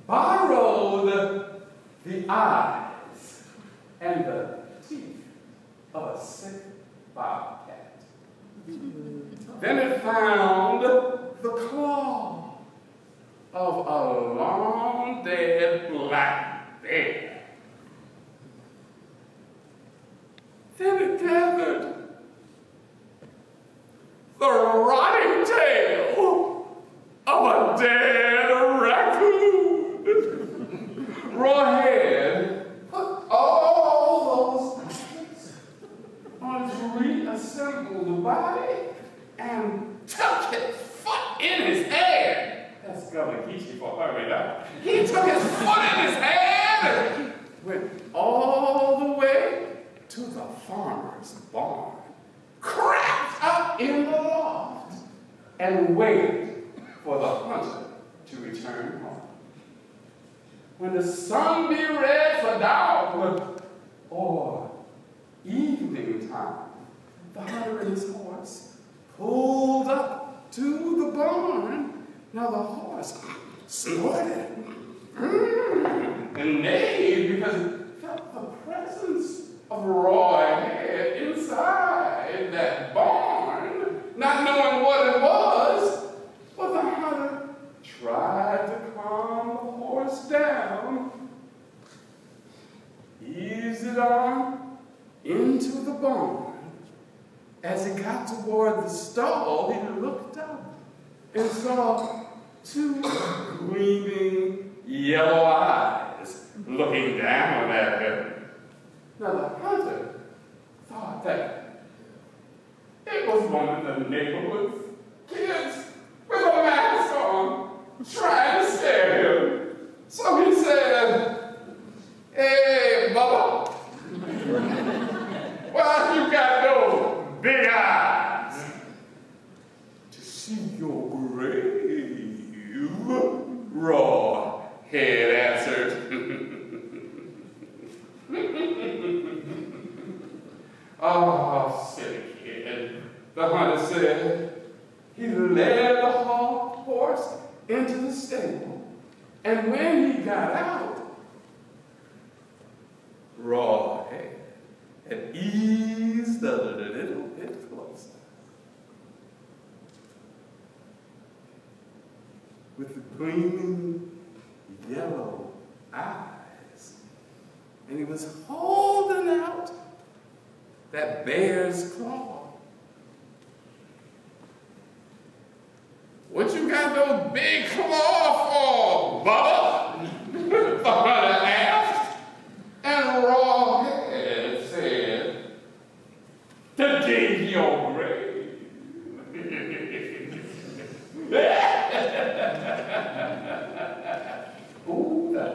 borrowed the eyes and the teeth of a sick bobcat. Then it found the claw of a long dead black bear. Then it gathered the rotting tail of a dead raccoon. Rawhead put all those pieces on his reassembled body and took his foot in his hand. That's gonna get you for hurry up. He took his foot in his hand and went all the way to the farmer's barn, cracked up in the loft, and waited for the hunter to return home. When the sun be red for dawn or evening time, the hunter and his horse pulled up to the barn. Now the horse snorted and neighed because it felt the presence of Rawhead inside that barn, not knowing what it was. But the hunter tried to calm the horse down, eased it on into the barn. As he got toward the stall, he looked up and saw two gleaming yellow eyes looking down at him. Now the hunter thought that it was one of the neighborhood kids with a mask on trying to scare him. So he said, "Hey, Bubba, why you got those big eyes? To see your grave," Rawhead answered. "Oh, silly kid," the hunter said. He led the horse into the stable, and when he got out, Rawhead had eased a little bit closer. With the gleaming yellow eyes, and he was holding out that bear's claw. "What you got those big claws for, Bubba?" the hunter asked. And Rawhead said, "To dig your grave." Ooh, the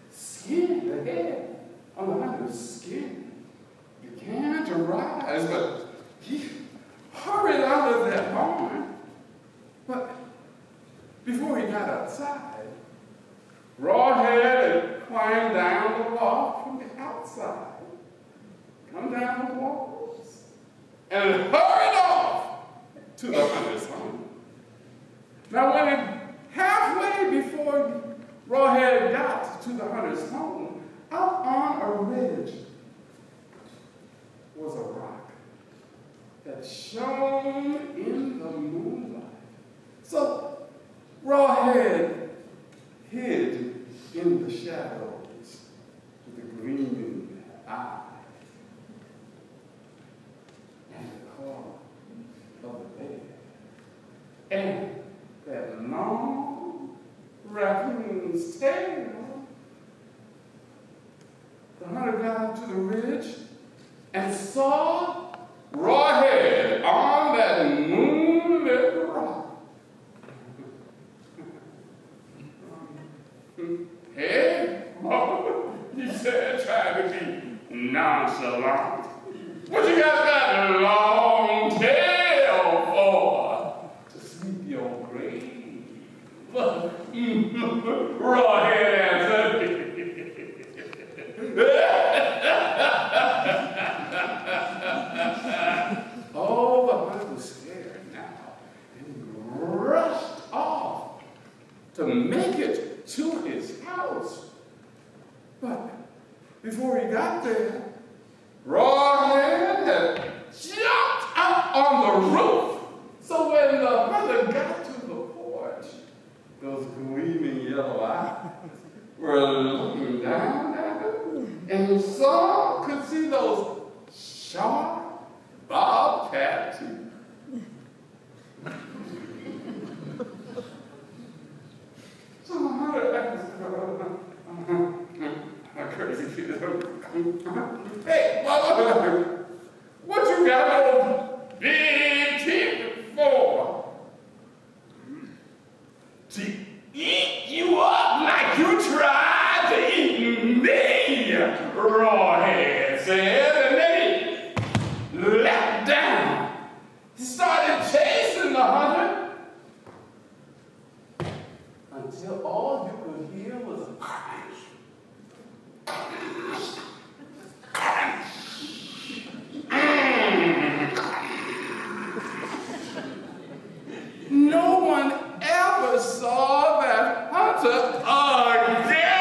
skin, the head on the hunter's skin began to rise, but he hurried out of that barn. But before he got outside, Rawhead had climbed down the loft from the outside, come down the walls, and hurried off to the hunter's home. Now, when halfway before Rawhead got to the hunter's home, out on a ridge was a rock that shone in the moonlight. So Rawhead hid in the shadows with the gleaming eye and the claw of the bear and that long raccoon's tail. The hunter got up to the ridge and saw Rawhead on that moonlit rock. "Hey, Mama," he said, trying to be nonchalant. "What you got that long tail for? To sweep your grave?" Rawhead answered. before he got there, Rawhead had jumped out on the roof. So when the hunter got to the porch, those gleaming yellow eyes were looking down at him, and he could see those sharp bobcat teeth. So the hunter asked, crazy kid, hey, what you got those big teeth for? To eat you up like you tried to eat me, Rawhead said, and then he leapt down. He started chasing the hunter until all you could hear was a crash. No one ever saw that hunter again.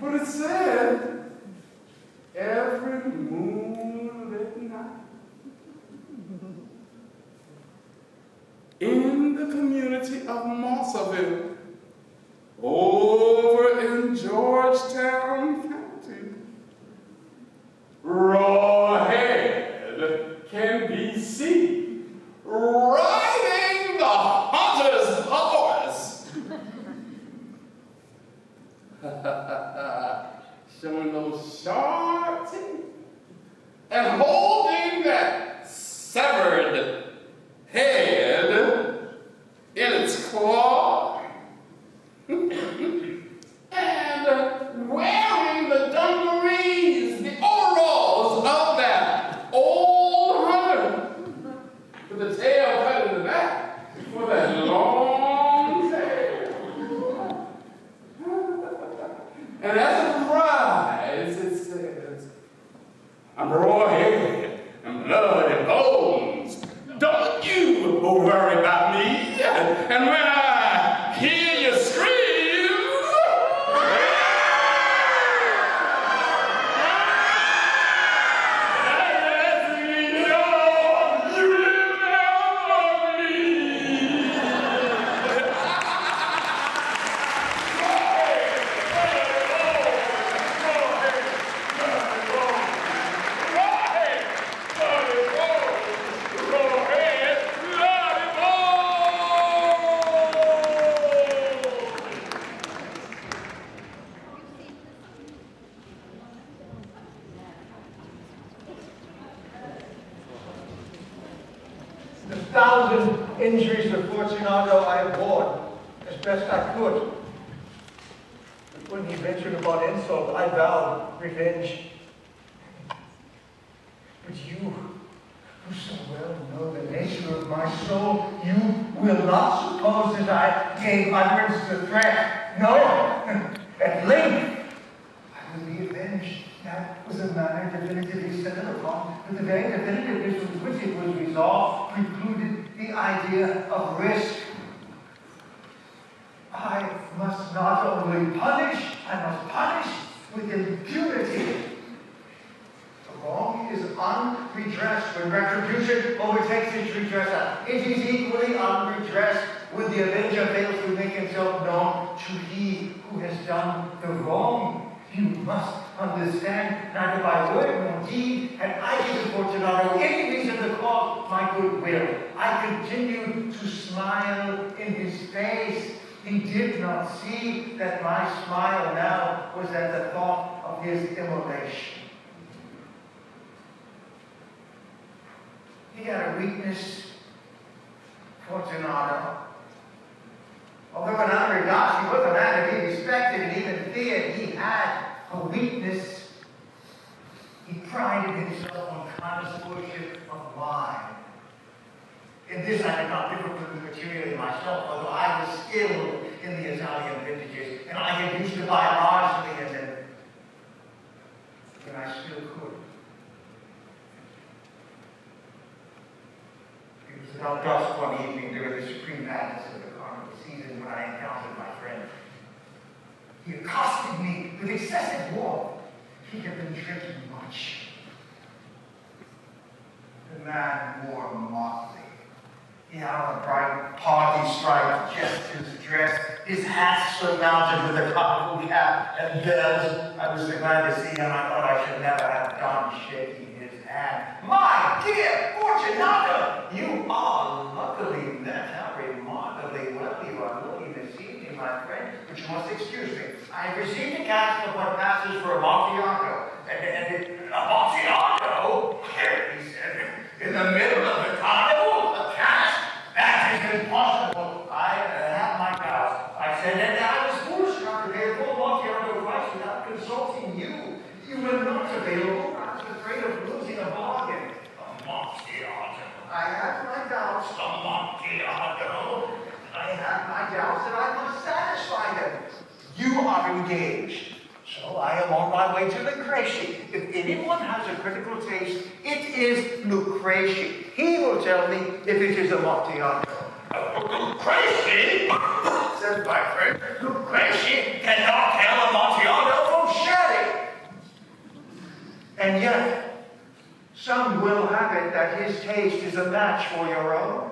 But it said every moonlit night in the community of Baskervill, over in Georgetown County, Rawhead can be seen riding the hunter's horse, showing those sharp teeth and holding that severed head in its claw. And wearing the dungarees, the overalls of that old hunter, with the tail cut in the back for that long tail. And as it rides, it says, I'm Rawhead and blood and bones. Don't you worry about me. And when I hear you scream, The 1,000 injuries to Fortunato I abhorred as best I could. But when he ventured upon insult, I vowed revenge. But you, who so well know the nature of my soul, you will not suppose that I gave utterance to the threat. No, at length I will be avenged. That was a matter definitively settled upon, but the very definitiveness with which it was resolved precluded the idea of risk. I must not only punish, I must punish with impunity. The wrong is unredressed when retribution overtakes its redresser. It is equally unredressed when the avenger fails to make himself known to he who has done the wrong. You must understand, neither by word nor deed had I given Fortunato any reason to call my goodwill. I continued to smile in his face. He did not see that my smile now was at the thought of his immolation. He had a weakness, Fortunato. Although in other regards he was a man to be respected and even feared, he had a weakness. He prided himself on connoisseurship of wine. In this I did not differ from him materially myself, although I was skilled in the Italian vintages, and I had used to buy largely in them. But I still could. It was about dusk one evening during the supreme madness of the carnival season when I encountered my friend. He accosted me with excessive warmth. He had been drinking much. The man wore motley. He had on a bright party-striped jester's dress, his hat surmounted with a cockle cap and bells. I was so glad to see him, I thought I should never have done shaking his hand. My dear Fortunato, you are luckily met. How remarkably well you are looking this evening, my friend. But you must excuse me. I have received a cast of what passes for Amontillado. And Amontillado? He said, in the middle of the carnival, a cast? That is impossible. I have my doubts. I said, and I was foolish enough to pay a full Amontillado price without consulting you. You were not available. I was afraid of losing a bargain. Amontillado. I have my doubts. Amontillado. I have my doubts, and I must satisfy them. You are engaged. So I am on my way to Lucreci. If anyone has a critical taste, it is Lucreci. He will tell me if it is Amontillado. Lucreci? Says my friend. Lucreci cannot tell Amontillado from sherry. And yet, some will have it that his taste is a match for your own.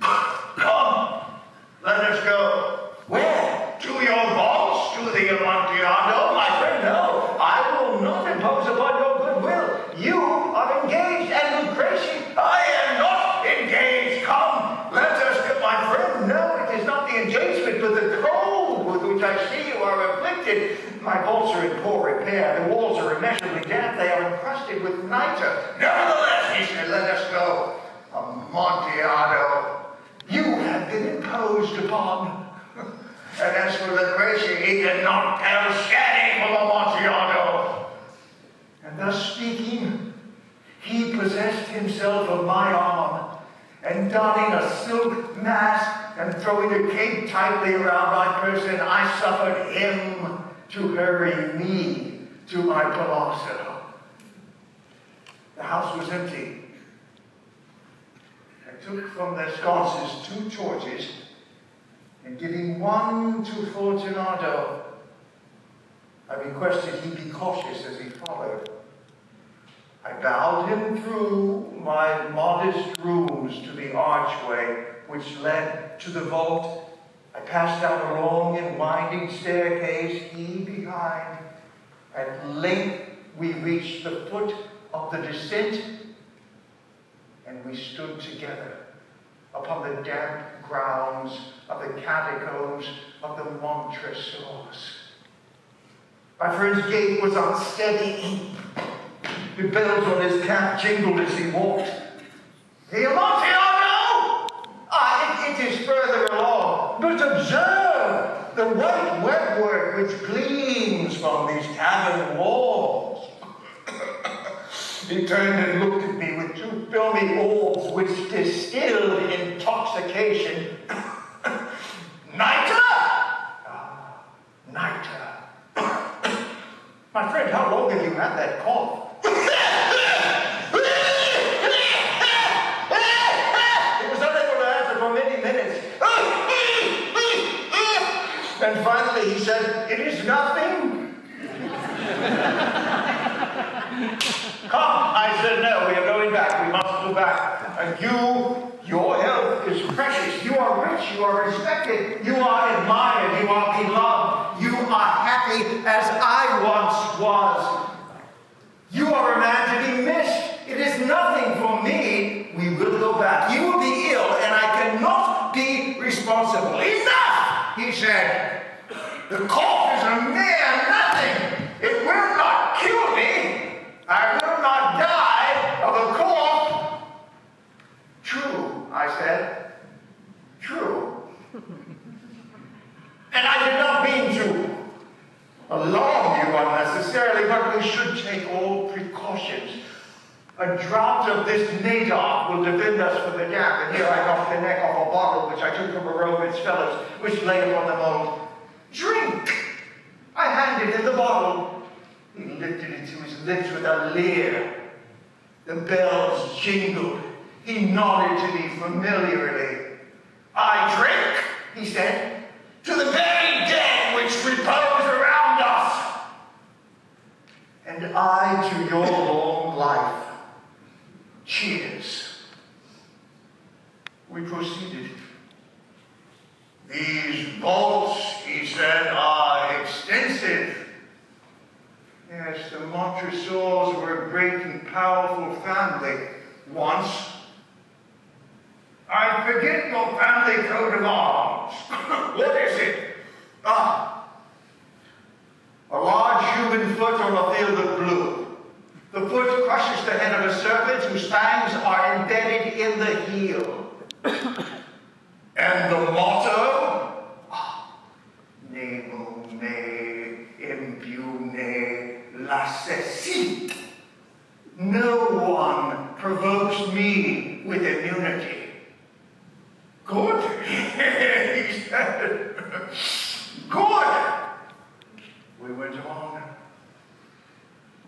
Come, let us go. Where? To your vaults, to the Amontillado? My friend, no. I will not impose upon your goodwill. You are engaged, and Lucreci, I am not engaged. Come, let us go. My friend, no, it is not the engagement, but the cold with which I see you are afflicted. My vaults are in poor repair. The walls are immeasurably damp. They are encrusted with nitre. Nevertheless, he said, let us go. Amontillado, you have been imposed upon. And as for Lucreci, he cannot tell scanning from Amontillado. And thus speaking, he possessed himself of my arm, and donning a silk mask and throwing a cape tightly around my person, I suffered him to hurry me to my palazzo. The house was empty. I took from their sconces 2 torches, and giving one to Fortunato, I requested he be cautious as he followed. I bowed him through my modest rooms to the archway which led to the vault. I passed down a long and winding staircase, he behind. At length we reached the foot of the descent, and we stood together upon the damp grounds of the catacombs of the Montresors. My friend's gait was unsteady. The bells on his cap jingled as he walked. The Amontillado! It is further along, but observe the white webwork which gleams from these cavern walls. He turned and looked at me with 2 filmy orbs which distilled intoxication. Nitre? Nitre. My friend, how long have you had that cough? He was unable to answer for many minutes. And finally he said, it is nothing. Come, I said, no, we are going back. We must go back. And your health is precious. You are rich. You are respected. You are admired. You are beloved. You are happy as I once was. You are a man to be missed. It is nothing for me. We will go back. You will be ill, and I cannot be responsible. Enough, he said. The cough is a mere nothing. It will not kill me. I will not die of a cough. True, I said. True. And I did not mean to alarm you unnecessarily, but we should take all precautions. A draught of this Nadab will defend us from the damp. And here I knocked the neck off a bottle which I took from a row of its fellows, which lay upon the mold. Drink! I handed him the bottle. He lifted it to his lips with a leer. The bells jingled. He nodded to me familiarly. I drink, he said. to the very dead which repose around us, and I to your long life. Cheers. We proceeded. These vaults, he said, are extensive. Yes, the Montresors were a great and powerful family once. I forget your family coat of arms. What is it? Ah, a large human foot on a field of blue. The foot crushes the head of a serpent whose fangs are embedded in the heel. And the motto? Nemo me impune lacessit. No one provokes me with immunity. Good, he said. Good. We went on.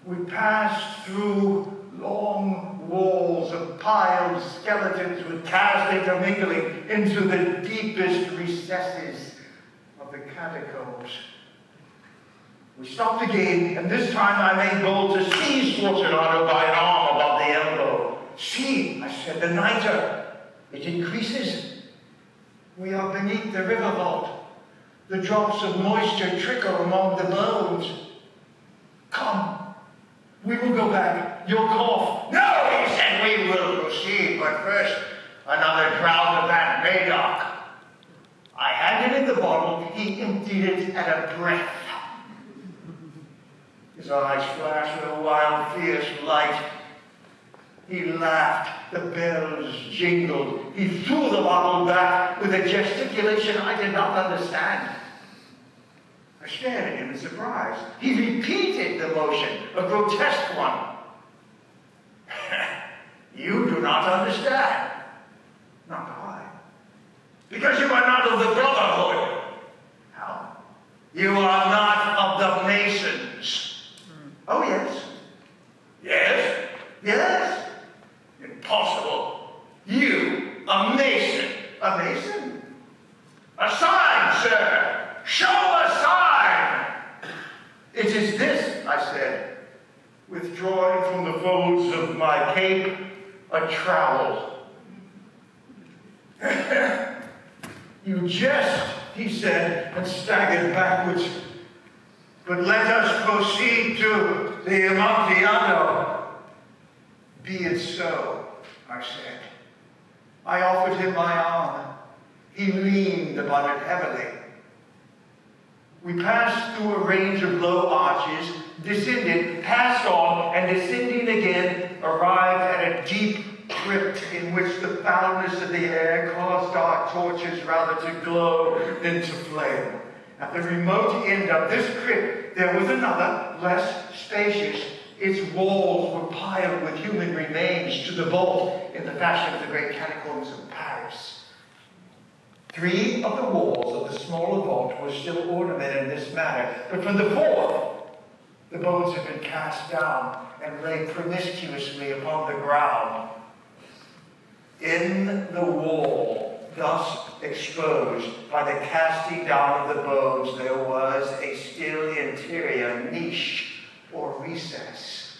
We passed through long walls of piled skeletons with cast intermingling into the deepest recesses of the catacombs. We stopped again, and this time I made bold to seize Fortunato by an arm above the elbow. See, I said, the nitre, it increases. We are beneath the river vault. The drops of moisture trickle among the bones. Come. We will go back. You'll cough. No, he said, we will proceed, but first, another draught of that Medoc. I handed him the bottle. He emptied it at a breath. His eyes flashed with a wild, fierce light. He laughed. The bells jingled. He threw the bottle back with a gesticulation I did not understand. I stared at him in surprise. He repeated the motion, a grotesque one. You do not understand. Not I. Because you are not of the Brotherhood. How? You are not of the Masons. Oh, yes. Yes? Yes? Impossible. You, a Mason. A Mason? A sign, sir. Show a sign! It is this, I said, withdrawing from the folds of my cape a trowel. You jest, he said, and staggered backwards. But let us proceed to the Amontillado. Be it so, I said. I offered him my arm. He leaned upon it heavily. We passed through a range of low arches, descended, passed on, and descending again, arrived at a deep crypt in which the foulness of the air caused our torches rather to glow than to flame. At the remote end of this crypt, there was another, less spacious. Its walls were piled with human remains to the vault in the fashion of the great catacombs of Paris. 3 of the walls of the smaller vault were still ornamented in this manner, but from the 4th, the bones had been cast down and lay promiscuously upon the ground. In the wall, thus exposed by the casting down of the bones, there was a still interior niche or recess.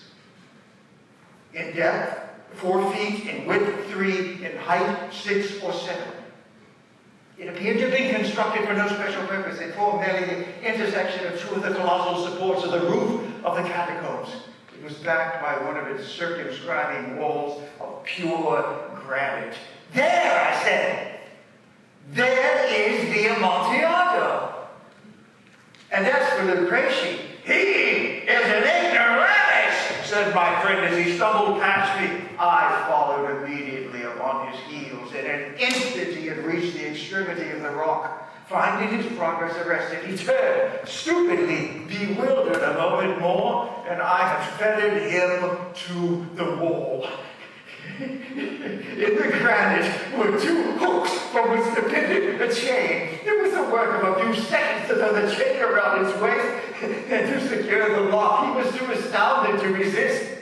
In depth, 4 feet, in width 3, in height 6 or 7. It appeared to have been constructed for no special purpose. It formed merely the intersection of 2 of the colossal supports of the roof of the catacombs. It was backed by one of its circumscribing walls of pure granite. There, I said, there is the Amontillado. And as for Lucreci, he is an ignoramus, said my friend as he stumbled past me. I followed immediately upon his heels. In an instant he had reached the extremity of the rock. Finding his progress arrested, he turned, stupidly bewildered a moment more, and I had feathered him to the wall. In the granite were 2 hooks from which depended a chain. It was the work of a few seconds to throw the chain around his waist and to secure the lock. He was too astounded to resist.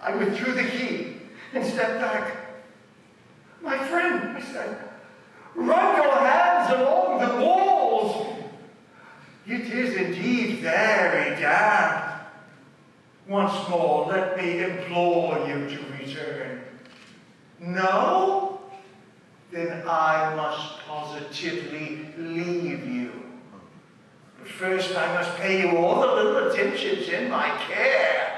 I withdrew the key and stepped back. My friend, I said, run your hands along the wall. walls. It is indeed very damp. Once more, let me implore you to return. No? Then I must positively leave you. But first I must pay you all the little attentions in my care.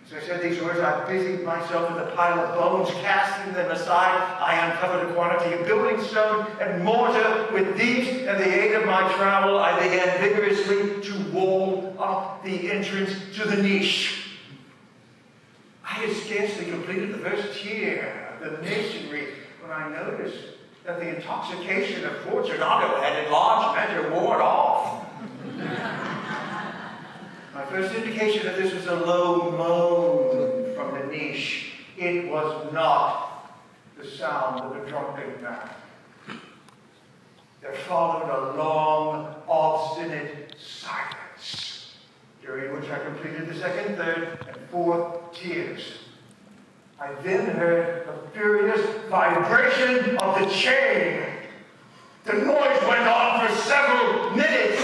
As I said these words, I busied myself with a pile of bones. Casting them aside, I uncovered a quantity of building stone and mortar. With these and the aid of my trowel, I began vigorously to wall up the entrance to the niche. I had scarcely completed the first tier of the masonry when I noticed that the intoxication of Fortunato had in large measure worn off. My first indication of this was a low moan from the niche. It was not the sound of a drunken man. There followed a long, obstinate silence, during which I completed the second, third, and fourth tiers. I then heard a furious vibration of the chain. The noise went on for several minutes,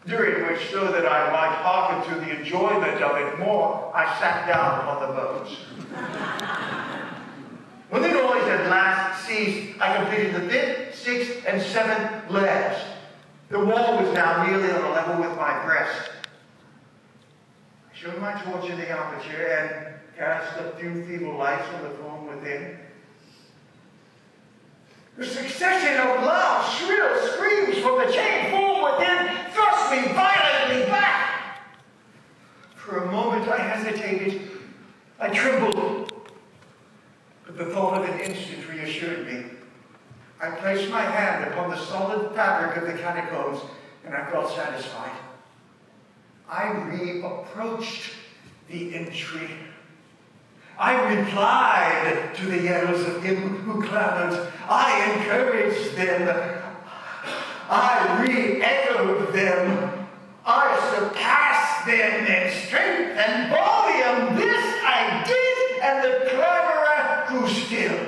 during which, so that I might hearken to the enjoyment of it more, I sat down upon the bones. When the noise at last ceased, I completed the fifth, sixth, and seventh layers. The wall was now nearly on a level with my breast. I showed my torch in the aperture and cast a few feeble lights on the throne within. The succession of loud, shrill screams from the chain form within thrust me violently back. For a moment I hesitated. I trembled. But the thought of an instant reassured me. I placed my hand upon the solid fabric of the catacombs, and I felt satisfied. I reapproached the entry. I replied to the yells of him who clamored. I encouraged them. I re-echoed them. I surpassed them in strength and volume. This I did, and the clamourer grew still.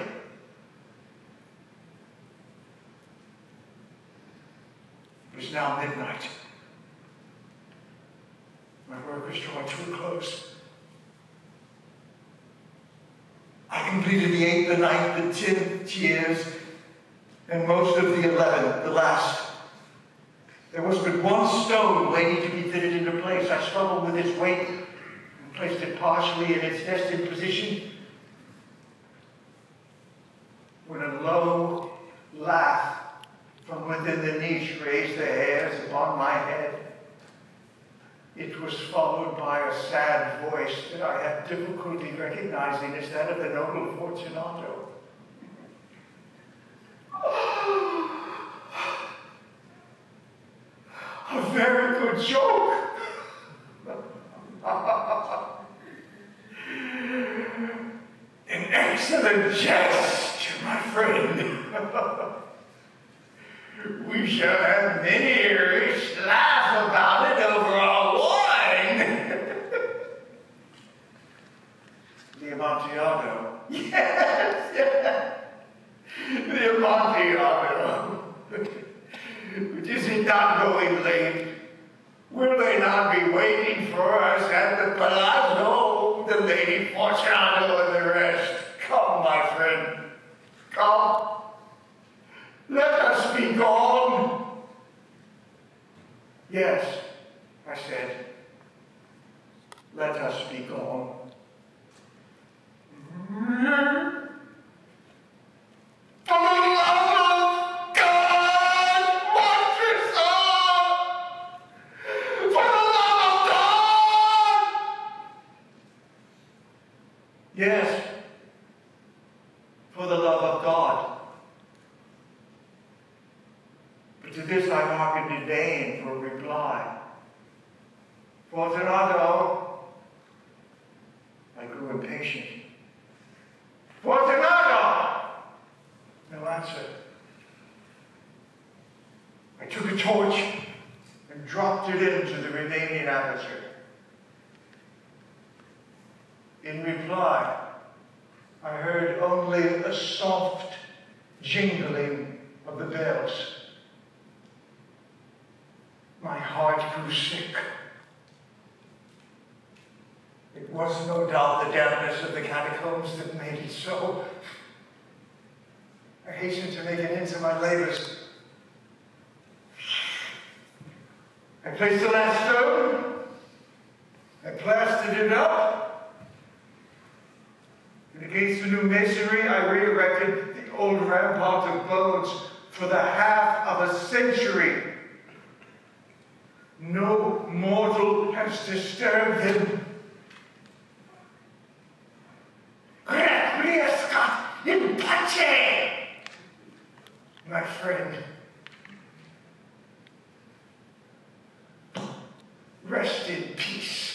It was now midnight. My work was drawing to a close. I completed the 8th, the 9th, the 10th tiers, and most of the 11th, the last. There was but one stone waiting to be fitted into place. I struggled with its weight and placed it partially in its destined position, when a low laugh from within the niche raised the hairs upon my head. It was followed by a sad voice that I had difficulty recognizing as that of the noble Fortunato. A very good joke. An excellent jest, my friend. We shall have many rich laugh about it over our wine. The Amontillado. Yes. The Amontillado. Is it not going late? Will they not be waiting for us at the Palazzo? The Lady Fortunato and the rest. Come, my friend. Come. Let us be gone. Yes, I said. Let us be gone. For the love of God, Montresor! For the love of God! Yes, for the love of God. But to this I hearkened in vain for a reply. Fortunato, I grew impatient. Fortunato! No answer. I took a torch and dropped it into the remaining aperture. In reply, I heard only a soft jingling of the bells. my heart grew sick. It was no doubt the dampness of the catacombs that made it so. I hastened to make an end to my labors. I placed the last stone. I plastered it up. And against the new masonry, I re-erected the old rampart of bones for the half of a century. No mortal has disturbed them. Requiescat in pace, my friend. Rest in peace.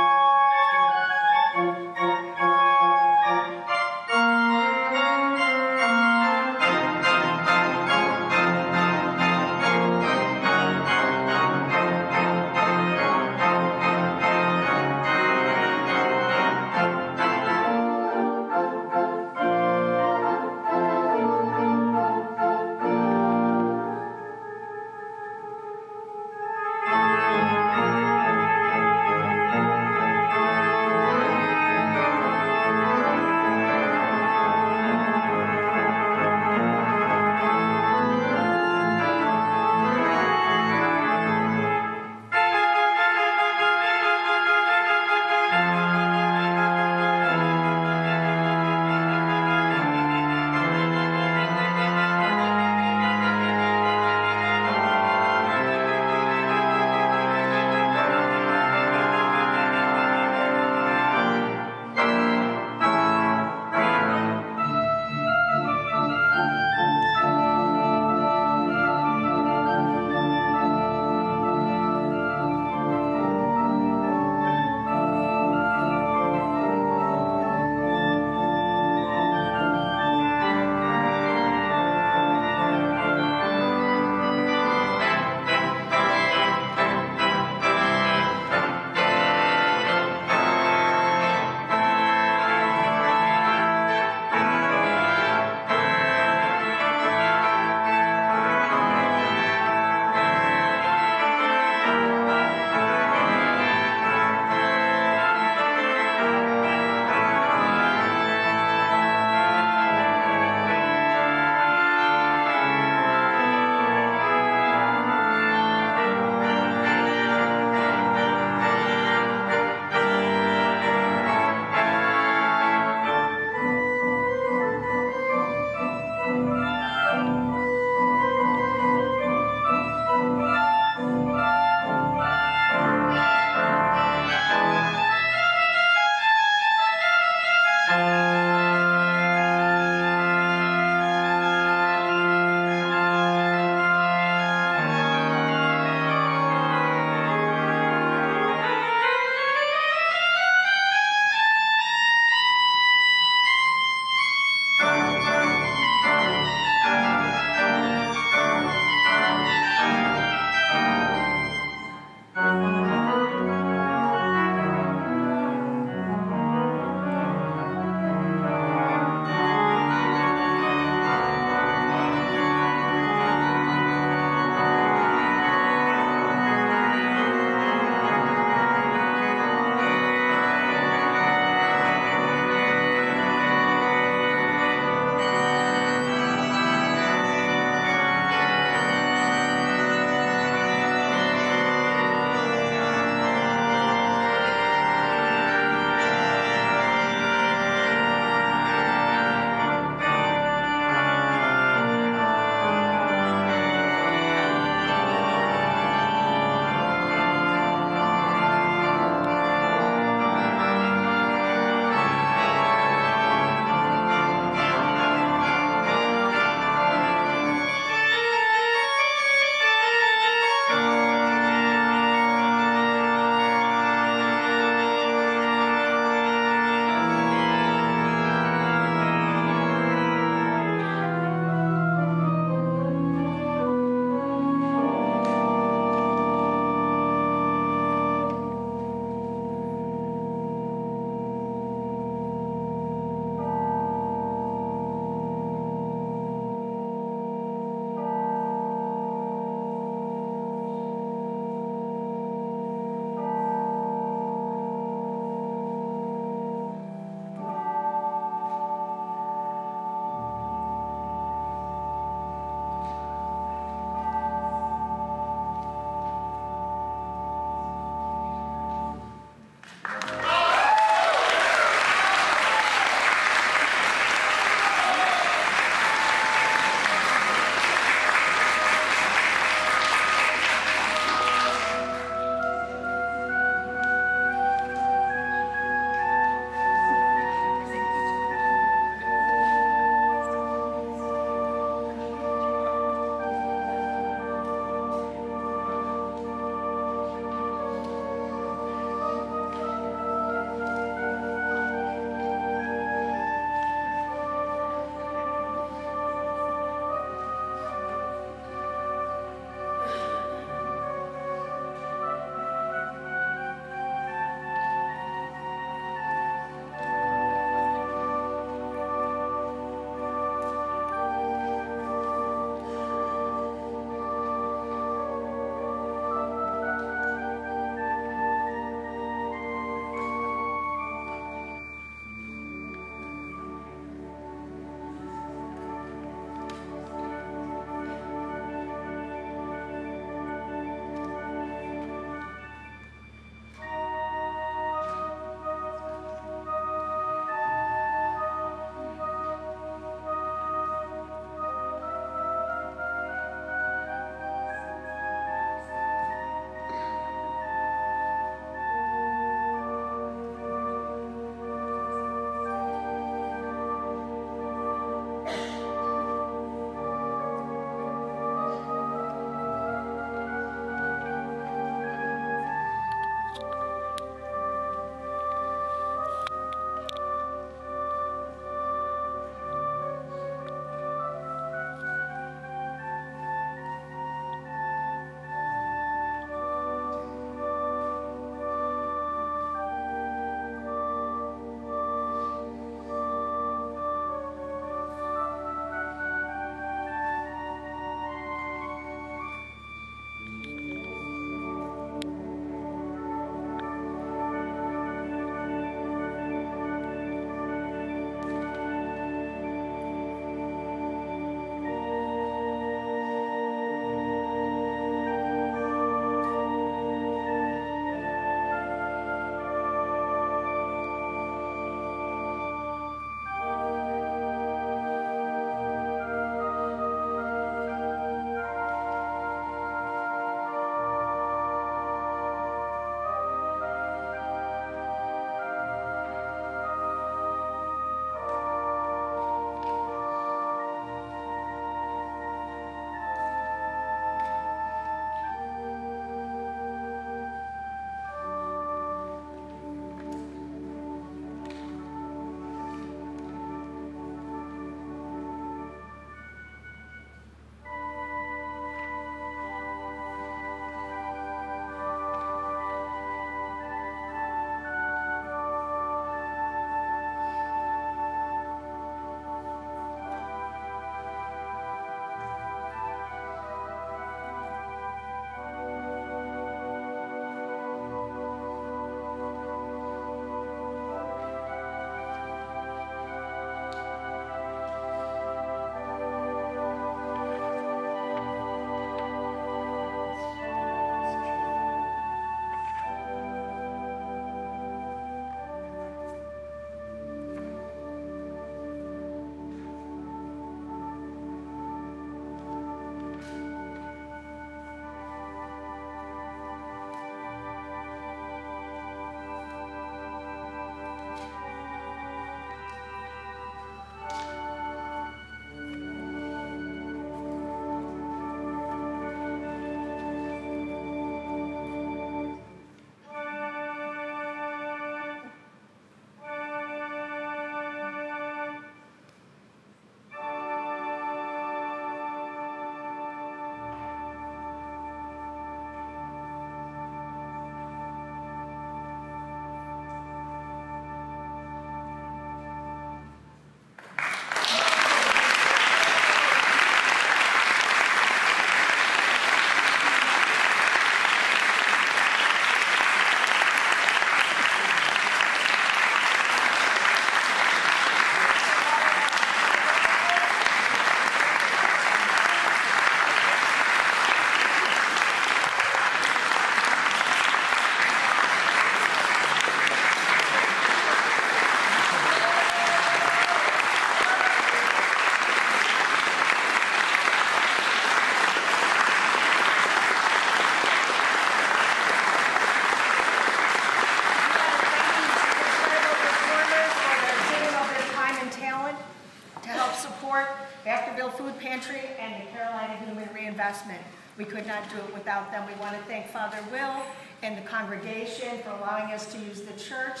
Food Pantry and the Carolina Human Reinvestment. We could not do it without them. We want to thank Father Will and the congregation for allowing us to use the church,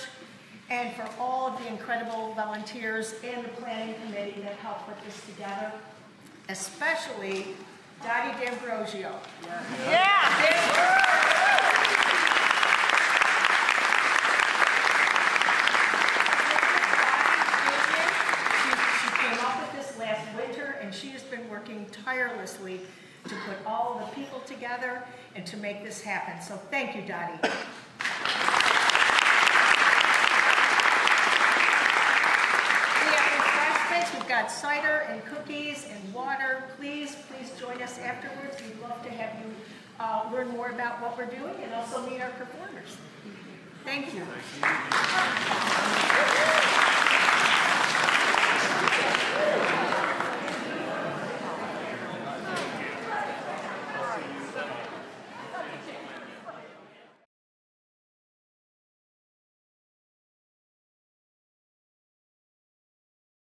and for all of the incredible volunteers in the planning committee that helped put this together, especially Dottie D'Ambrosio. She came up with this last winter, and she has been working tirelessly to put all the people together and to make this happen. So thank you, Dottie. We've got cider and cookies and water. Please join us afterwards. We'd love to have you learn more about what we're doing and also meet our performers. Thank you.